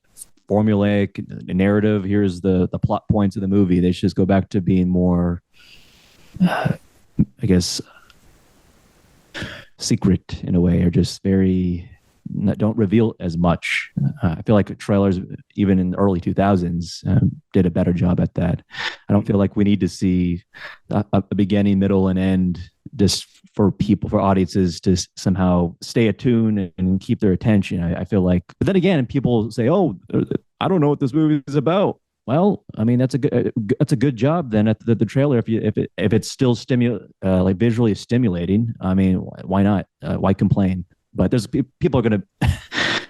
formulaic narrative. Here's the plot points of the movie. They should just go back to being more, I guess, secret in a way, or just don't reveal as much. I feel like trailers, even in the early 2000s, did a better job at that. I don't feel like we need to see a beginning, middle, and end just for audiences to somehow stay attuned and keep their attention. I feel like, but then again, people say, "Oh, I don't know what this movie is about." Well, I mean, that's a good job then at the trailer. If it's still like visually stimulating, I mean, why not? Why complain? But there's people are going to,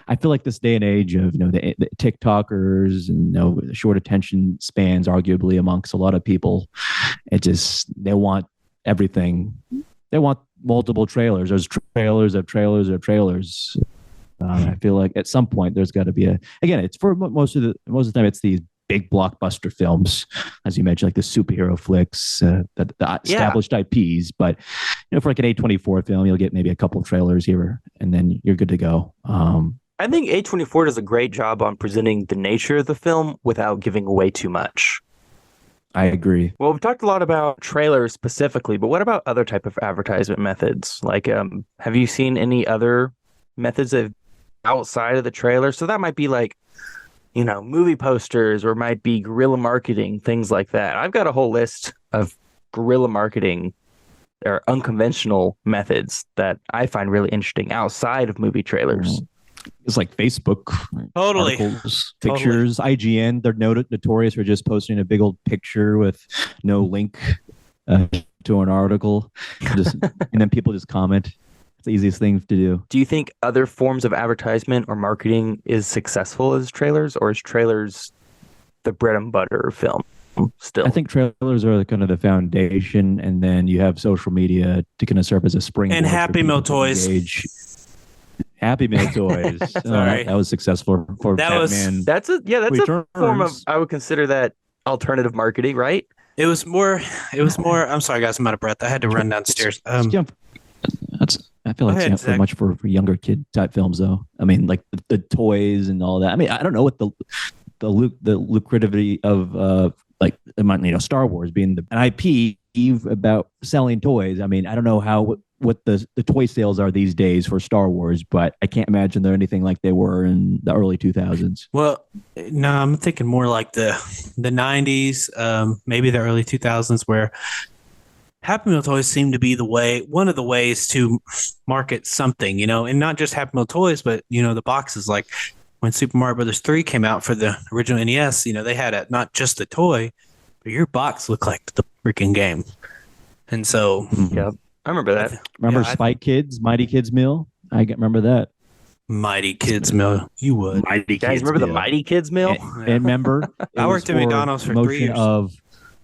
I feel like this day and age of, the TikTokers and, the short attention spans, arguably amongst a lot of people, they want everything. They want multiple trailers. There's trailers of trailers of trailers. I feel like at some point there's got to be again, it's for most of the time, it's these big blockbuster films, as you mentioned, like the superhero flicks, the established IPs. But for like an A24 film, you'll get maybe a couple trailers here, and then you're good to go. I think A24 does a great job on presenting the nature of the film without giving away too much. I agree. Well, we've talked a lot about trailers specifically, but what about other type of advertisement methods? Like, have you seen any other methods outside of the trailer? So that might be like, movie posters, or might be guerrilla marketing, things like that. I've got a whole list of guerrilla marketing or unconventional methods that I find really interesting outside of movie trailers. it's like Facebook Totally. articles, pictures, IGN. They're notorious for just posting a big old picture with no link to an article, and then people just comment. It's the easiest thing to do. Do you think other forms of advertisement or marketing is successful as trailers, or is trailers the bread and butter of film still? I think trailers are kind of the foundation, and then you have social media to kind of serve as a springboard. And Happy Meal toys. Happy Meal toys. Sorry. That was successful for That Batman. That's a Returns. form of, I would consider that alternative marketing, right? It was more. I'm sorry, guys. I'm out of breath. I had to run downstairs. I feel like ahead, it's not so much for younger kid type films, though. I mean, like the toys and all that. I mean, I don't know what the lucrativity of Star Wars being an IP about selling toys. I mean, I don't know what the toy sales are these days for Star Wars, but I can't imagine they're anything like they were in the early 2000s. Well, no, I'm thinking more like the 90s, maybe the early 2000s, where Happy Meal toys seem to be one of the ways to market something, and not just Happy Meal toys, but the boxes. Like when Super Mario Brothers 3 came out for the original NES, they had not just the toy, but your box looked like the freaking game. And so, yeah, I remember that. Remember Spike Kids, Mighty Kids Meal? I remember that. Mighty Kids Meal. You would. Mighty Kids remember Meal. the Mighty Kids Meal? And remember, I worked at McDonald's for 3 years. Of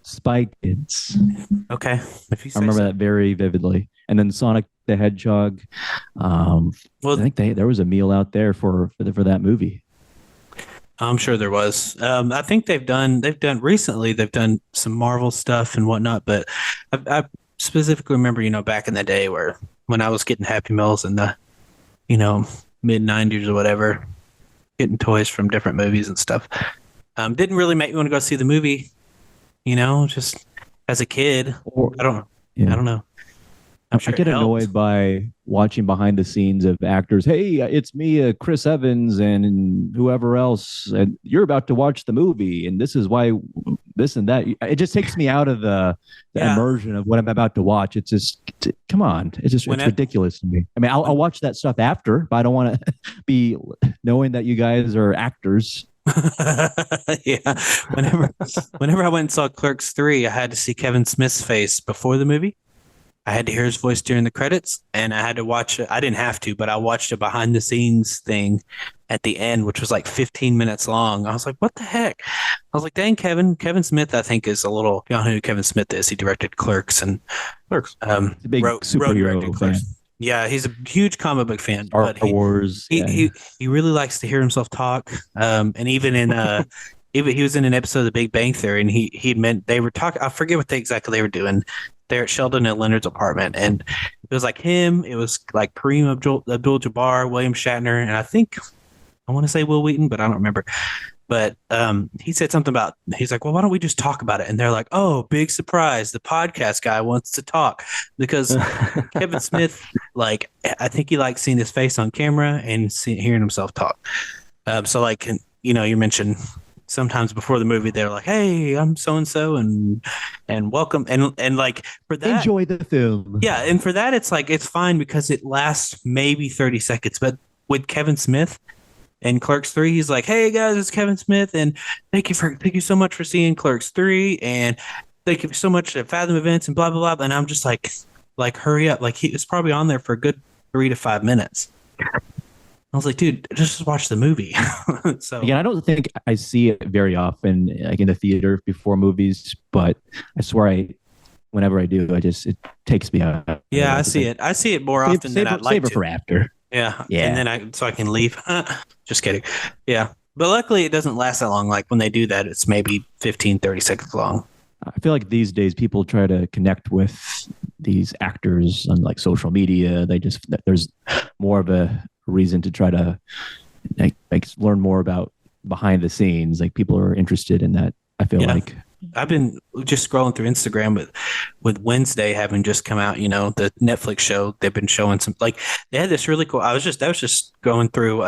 Spike Kids. Okay, if you say I remember so. that very vividly. And then Sonic the Hedgehog. I think there was a meal out there for that movie. I'm sure there was. I think they've done some Marvel stuff and whatnot, but I specifically remember, back in the day when I was getting Happy Meals in the, mid 90s or whatever, getting toys from different movies and stuff. Didn't really make me want to go see the movie, just as a kid. I don't know. I'm sure I get annoyed by watching behind the scenes of actors. Hey, it's me, Chris Evans, and whoever else. And you're about to watch the movie, and this is why this and that. It just takes me out of the immersion of what I'm about to watch. It's just, come on. It's ridiculous to me. I mean, I'll watch that stuff after, but I don't want to be knowing that you guys are actors. Yeah. Whenever I went and saw Clerks 3, I had to see Kevin Smith's face before the movie. I had to hear his voice during the credits, and I had to watch it. I didn't have to, but I watched a behind the scenes thing at the end, which was like 15 minutes long. I was like, what the heck? I was like, dang, Kevin Smith, I think is a little, you know who Kevin Smith is. He directed Clerks and He's a big superhero fan. Yeah, he's a huge comic book fan. Star Wars. He really likes to hear himself talk. And even in he was in an episode of The Big Bang Theory, and he meant they were talking. I forget what exactly they were doing. They're at Sheldon and Leonard's apartment, and it was like him. It was like Kareem Abdul-Jabbar, William Shatner, and I want to say Will Wheaton, but I don't remember. But he said something about, he's like, well, why don't we just talk about it? And they're like, oh, big surprise. The podcast guy wants to talk, because Kevin Smith, like, I think he likes seeing his face on camera and hearing himself talk. So like, you mentioned sometimes before the movie, they're like, hey, I'm so-and-so and welcome. And like for that, enjoy the film. Yeah. And for that, it's like, it's fine because it lasts maybe 30 seconds. But with Kevin Smith and Clerks 3, he's like, hey guys, it's Kevin Smith. And thank you so much for seeing Clerks 3. And thank you so much to Fathom Events and blah, blah, blah. And I'm just like, hurry up. Like it's probably on there for a good 3 to 5 minutes. I was like, dude, just watch the movie. So again, I don't think I see it very often, like in the theater before movies, but I swear whenever I do, it takes me out. Yeah, I see it. I see it more often than I'd like to. Save it for after. Yeah. And then so I can leave. Just kidding. Yeah. But luckily it doesn't last that long. Like when they do that, it's maybe 15, 30 seconds long. I feel like these days people try to connect with these actors on like social media. There's more of a reason to try to like learn more about behind the scenes. Like people are interested in that. I feel like I've been just scrolling through Instagram with Wednesday having just come out, the Netflix show. They've been showing some, like they had this really cool, I was just going through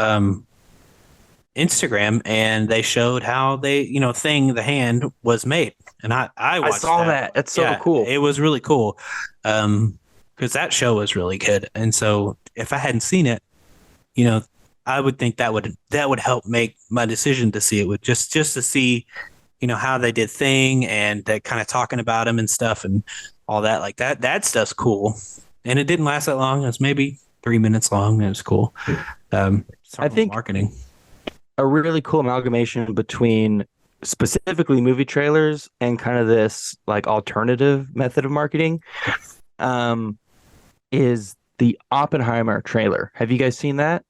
Instagram, and they showed how they, the hand was made. And I saw that. That's so cool. It was really cool. Because that show was really good. And so if I hadn't seen it, I would think that would help make my decision to see it with just to see, how they did Thing and that kind of talking about him and stuff and all that like that stuff's cool. And it didn't last that long. It was maybe 3 minutes long. It was cool. I think marketing. A really cool amalgamation between specifically movie trailers and kind of this like alternative method of marketing is the Oppenheimer trailer. Have you guys seen that?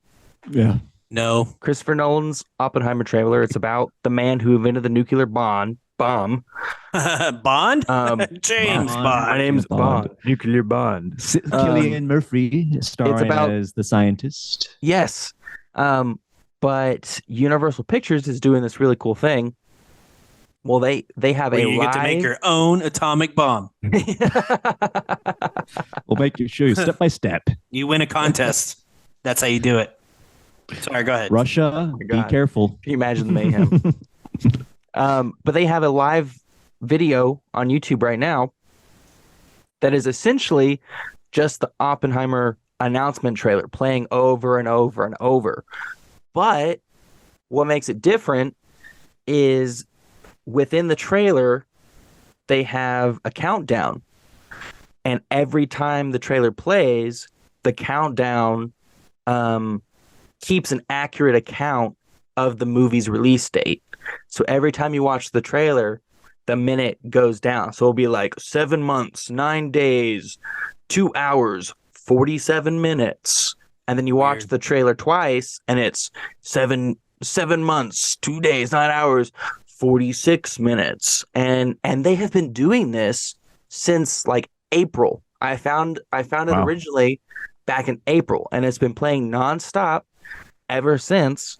Yeah. No. Christopher Nolan's Oppenheimer trailer. It's about the man who invented the nuclear bomb. Bond? James Bond. My name's Bond. Nuclear Bond. Cillian Murphy starring as the scientist. Yes. But Universal Pictures is doing this really cool thing. Well, they have you get to make your own atomic bomb. We'll show you step by step. You win a contest. That's how you do it. Sorry, go ahead. Russia, be careful. Can you imagine the mayhem? But they have a live video on YouTube right now that is essentially just the Oppenheimer announcement trailer playing over and over and over. But what makes it different is within the trailer, they have a countdown. And every time the trailer plays, the countdown keeps an accurate account of the movie's release date. So every time you watch the trailer, the minute goes down. So it'll be like 7 months, 9 days, 2 hours, 47 minutes. And then you watch the trailer twice and it's 7 months, 2 days, 9 hours, 46 minutes. And they have been doing this since like April. I found it originally back in April, and it's been playing nonstop ever since,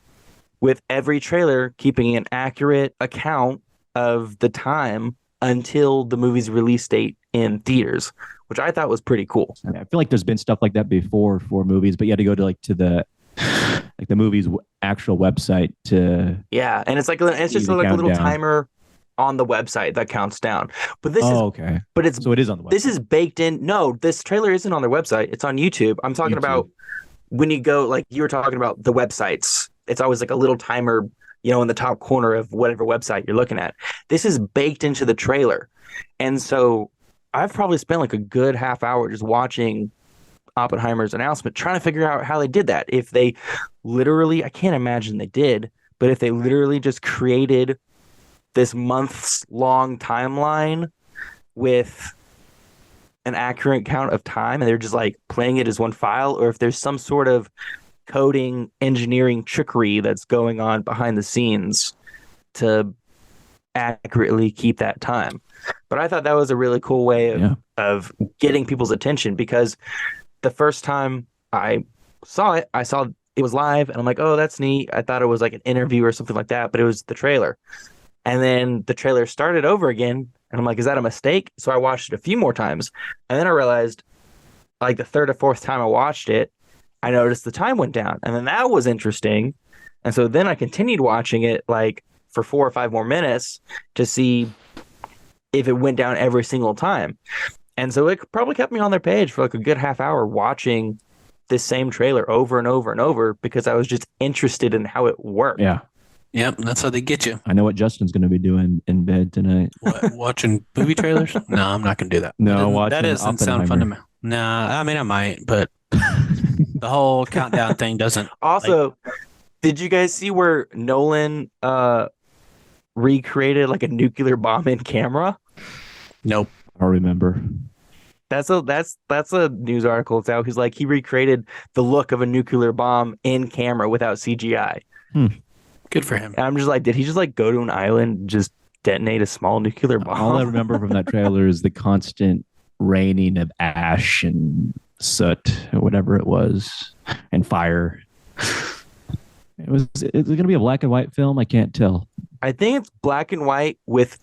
with every trailer keeping an accurate account of the time until the movie's release date in theaters, which I thought was pretty cool. I feel like there's been stuff like that before for movies, but you had to go to the movie's actual website to and it's just like a little timer on the website that counts down. But this is okay. But so it is on the website. This is baked in. No, this trailer isn't on their website. It's on YouTube. I'm talking about when you go, like you were talking about the websites. It's always like a little timer, in the top corner of whatever website you're looking at. This is baked into the trailer. And so I've probably spent like a good half hour just watching Oppenheimer's announcement, trying to figure out how they did that. If they literally, I can't imagine they did, but if they literally just created this months-long timeline with an accurate count of time and they're just like playing it as one file, or if there's some sort of coding engineering trickery that's going on behind the scenes to accurately keep that time. But I thought that was a really cool way of getting people's attention, because the first time I saw it was live and I'm like, oh, that's neat. I thought it was like an interview or something like that, but it was the trailer. And then the trailer started over again and I'm like, is that a mistake? So I watched it a few more times. And then I realized, like the third or fourth time I watched it, I noticed the time went down. And then that was interesting. And so then I continued watching it like for 4 or 5 more minutes to see if it went down every single time. And so it probably kept me on their page for like a good half hour watching this same trailer over and over and over, because I was just interested in how it worked. Yeah. Yep, that's how they get you. I know what Justin's going to be doing in bed tonight. What, watching movie trailers? No, I'm not going to do that. No, that doesn't sound fun to me. Nah, I mean, I might, but the whole countdown thing doesn't. Also, did you guys see where Nolan recreated like a nuclear bomb in camera? Nope. I don't remember. That's a news article. It's out. He's like, he recreated the look of a nuclear bomb in camera without CGI. Good for him. And I'm just like, did he just like go to an island and just detonate a small nuclear bomb? All I remember from that trailer is the constant raining of ash and soot or whatever it was, and fire. It's going to be a black and white film. I can't tell. I think it's black and white with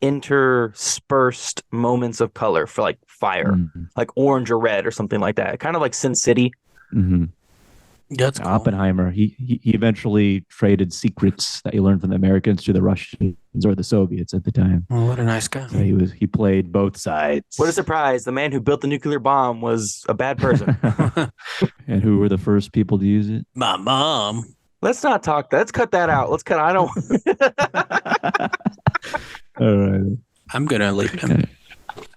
interspersed moments of color for like fire, like orange or red or something like that. Kind of like Sin City. Mm-hmm. That's cool. Oppenheimer. He eventually traded secrets that he learned from the Americans to the Russians or the Soviets at the time. Oh, what a nice guy. So he played both sides. What a surprise. The man who built the nuclear bomb was a bad person. And who were the first people to use it? My mom. Let's not talk. Let's cut that out. Let's cut. I don't. All right. I'm gonna leave him.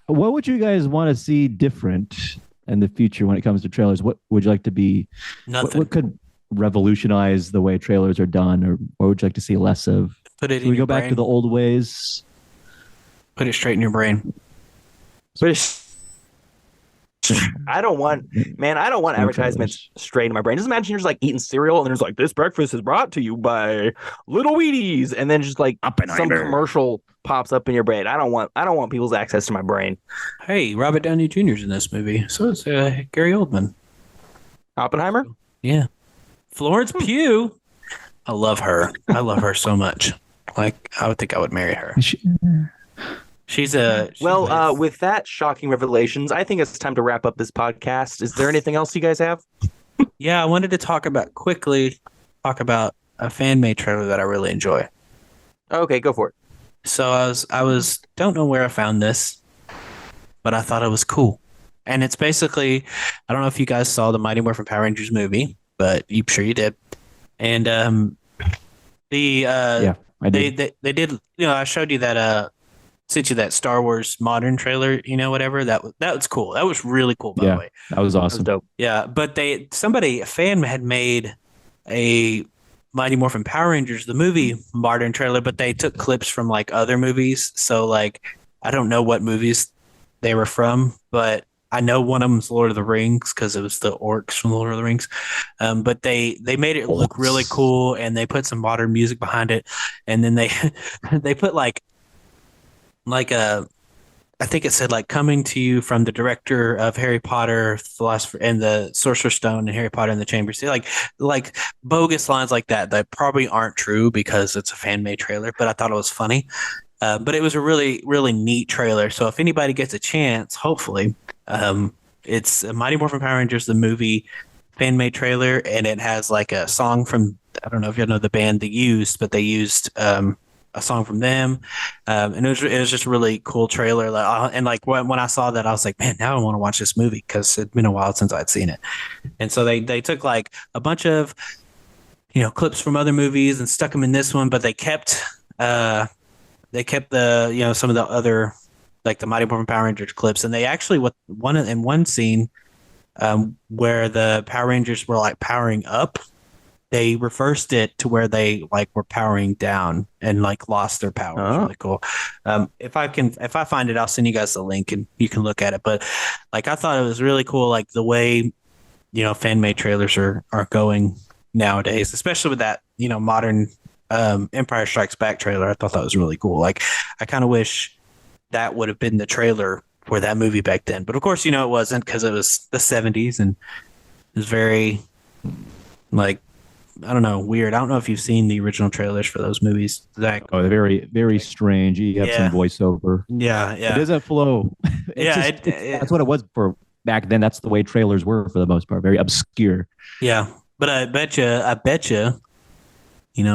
What would you guys want to see different in the future when it comes to trailers? What would you like to be? Nothing. What could revolutionize the way trailers are done, or what would you like to see less of? Put it Should in we your go back brain. to the old ways? Put it straight in your brain. I don't want No advertisements straight in my brain. Just imagine you're just like eating cereal and there's like, this breakfast is brought to you by Little Wheaties, and then just like some Oppenheimer. commercial pops up in your brain. I don't want people's access to my brain. Hey, Robert Downey Jr.'s in this movie. So is Gary Oldman. Oppenheimer? Yeah. Florence Pugh. I love her. I love her so much. Like, I would think I would marry her. She's With that shocking revelations, I think it's time to wrap up this podcast. Is there anything else you guys have? Yeah, I wanted to talk about a fan-made trailer that I really enjoy. Okay, go for it. So I was don't know where I found this, but I thought it was cool. And it's basically, I don't know if you guys saw the Mighty Morphin Power Rangers movie, but I'm sure you did. And Yeah, I did. they did, I showed you that sent you that Star Wars modern trailer, whatever. That was cool. That was really cool, by the way. That was That was awesome. dope. Yeah, but a fan had made a Mighty Morphin Power Rangers, the movie modern trailer, but they took clips from like other movies. So like, I don't know what movies they were from, but I know one of them's Lord of the Rings because it was the orcs from Lord of the Rings. But they made it look really cool, and they put some modern music behind it, and then they they put like a, I think it said like coming to you from the director of Harry Potter, Philosopher, and the Sorcerer's Stone, and Harry Potter and the Chamber. See, like bogus lines like that probably aren't true because it's a fan made trailer. But I thought it was funny. But it was a really really neat trailer. So if anybody gets a chance, hopefully, it's Mighty Morphin Power Rangers the movie fan made trailer, and it has like a song from, I don't know if you know the band The Used, but they used a song from them, and it was just a really cool trailer. And like when I saw that, I was like, man, now I want to watch this movie because it'd been a while since I'd seen it. And so they took like a bunch of clips from other movies and stuck them in this one, but they kept the some of the other, like the Mighty Morphin Power Rangers clips, and they actually in one scene where the Power Rangers were like powering up, they reversed it to where they like were powering down and like lost their power. It's really cool. If I find it, I'll send you guys the link and you can look at it. But like, I thought it was really cool, like the way, fan made trailers are going nowadays, especially with that, modern Empire Strikes Back trailer. I thought that was really cool. Like, I kind of wish that would have been the trailer for that movie back then. But of course, it wasn't, because it was the 70s and it was very like, I don't know, weird. I don't know if you've seen the original trailers for those movies, Zach. Oh, they're very, very strange. You have some voiceover. Yeah. It doesn't flow. That's what it was for back then. That's the way trailers were for the most part. Very obscure. Yeah. But I bet you,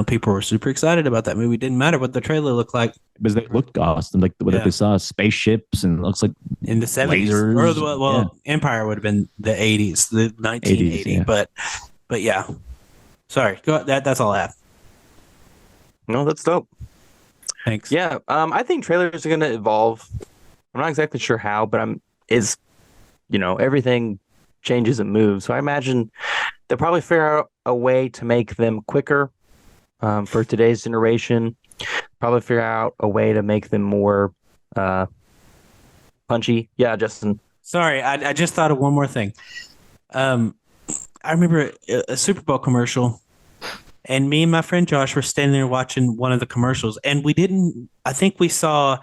people were super excited about that movie. Didn't matter what the trailer looked like. Because they looked awesome. Like what they saw spaceships and it looks like in the 70s. lasers. Or Empire would have been the 80s, the 1980. 80s, But yeah. Sorry. Go ahead. That's all I have. No, that's dope. Thanks. Yeah, I think trailers are going to evolve. I'm not exactly sure how, but everything changes and moves. So I imagine they'll probably figure out a way to make them quicker for today's generation. Probably figure out a way to make them more punchy. Yeah, Justin. Sorry, I just thought of one more thing. I remember a Super Bowl commercial, and me and my friend Josh were standing there watching one of the commercials, and I think we saw,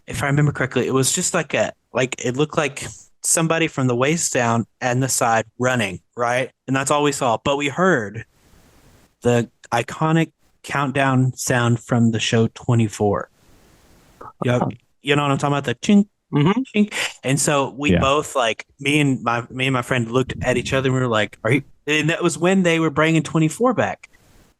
if I remember correctly, it was just like it looked like somebody from the waist down and the side running, right? And that's all we saw. But we heard the iconic countdown sound from the show 24. You know what I'm talking about? The chink. Mm-hmm. And so we both, like, me and my friend looked at each other and we were like, are And that was when they were bringing 24 back.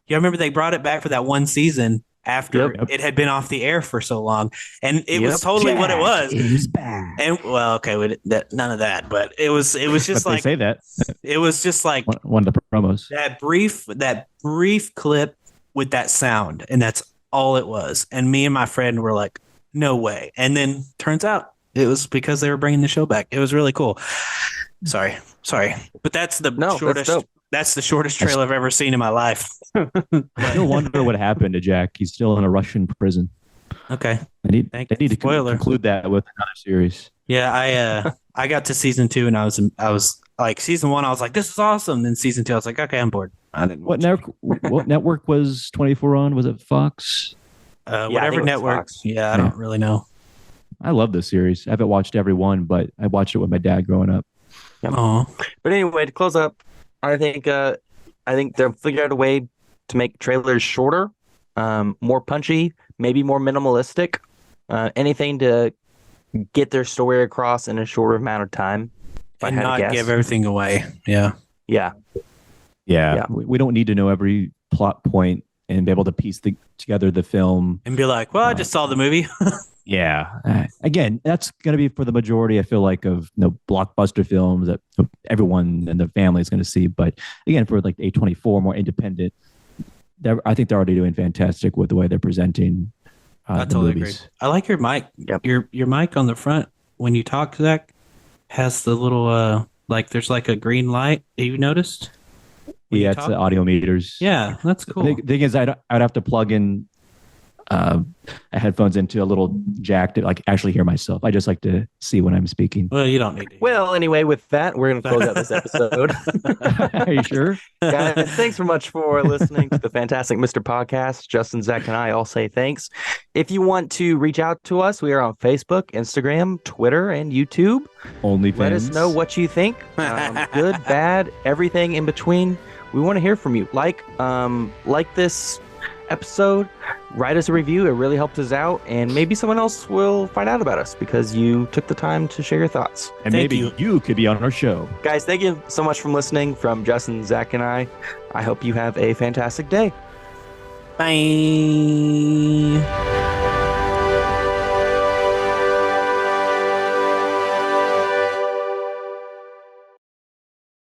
You remember they brought it back for that one season after Yep. it had been off the air for so long, and it was Yep. totally what it was. Is back. And well, okay, none of that, but it was just But like they say that it was just like one of the promos. that brief clip with that sound, and that's all it was. And me and my friend were like, "No way!" And then turns out it was because they were bringing the show back. It was really cool. Sorry, but that's the No, that's shortest. dope. That's the shortest trailer I've ever seen in my life. I still wonder what happened to Jack. He's still in a Russian prison. Okay. They need Thank to spoiler. conclude that with another series. Yeah, I got to season 2 and I was like season 1 I was like this is awesome. Then season 2 I was like okay I'm bored. I didn't. What network was 24 on? Was it Fox? I Whatever think it was network. Fox. Yeah, I don't really know. I love this series. I haven't watched every one, but I watched it with my dad growing up. Oh, But anyway, to close up, I think they'll figure out a way to make trailers shorter, more punchy, maybe more minimalistic, anything to get their story across in a shorter amount of time. if I and had to not guess. give everything away. Yeah. Yeah, Yeah. We don't need to know every plot point and be able to piece together the film. And be like, well, I just saw the movie. Yeah. Again, that's going to be for the majority, I feel like, of blockbuster films that everyone and the family is going to see. But again, for like A24, more independent, I think they're already doing fantastic with the way they're presenting I the totally agree. movies. I like your mic. Yep. Your mic on the front when you talk, Zach, has the little like there's like a green light. Have you noticed? When you Yeah, it's talk? the audio meters. Yeah, that's cool. The thing is, I'd have to plug in headphones into a little jack to like actually hear myself. I just like to see when I'm speaking. Well, you don't need to. Well, anyway, with that, we're going to close out this episode. Are you sure? Guys, thanks so much for listening to the Fantastic Mr. Podcast. Justin, Zach, and I all say thanks. If you want to reach out to us, we are on Facebook, Instagram, Twitter, and YouTube. OnlyFans. Let us know what you think. Good, bad, everything in between. We want to hear from you. Like this episode, write us a review. It really helps us out, and maybe someone else will find out about us because you took the time to share your thoughts. And Thank maybe you. you could be on our show. Guys, thank you so much for listening. From Justin, Zach, and I hope you have a fantastic day. Bye.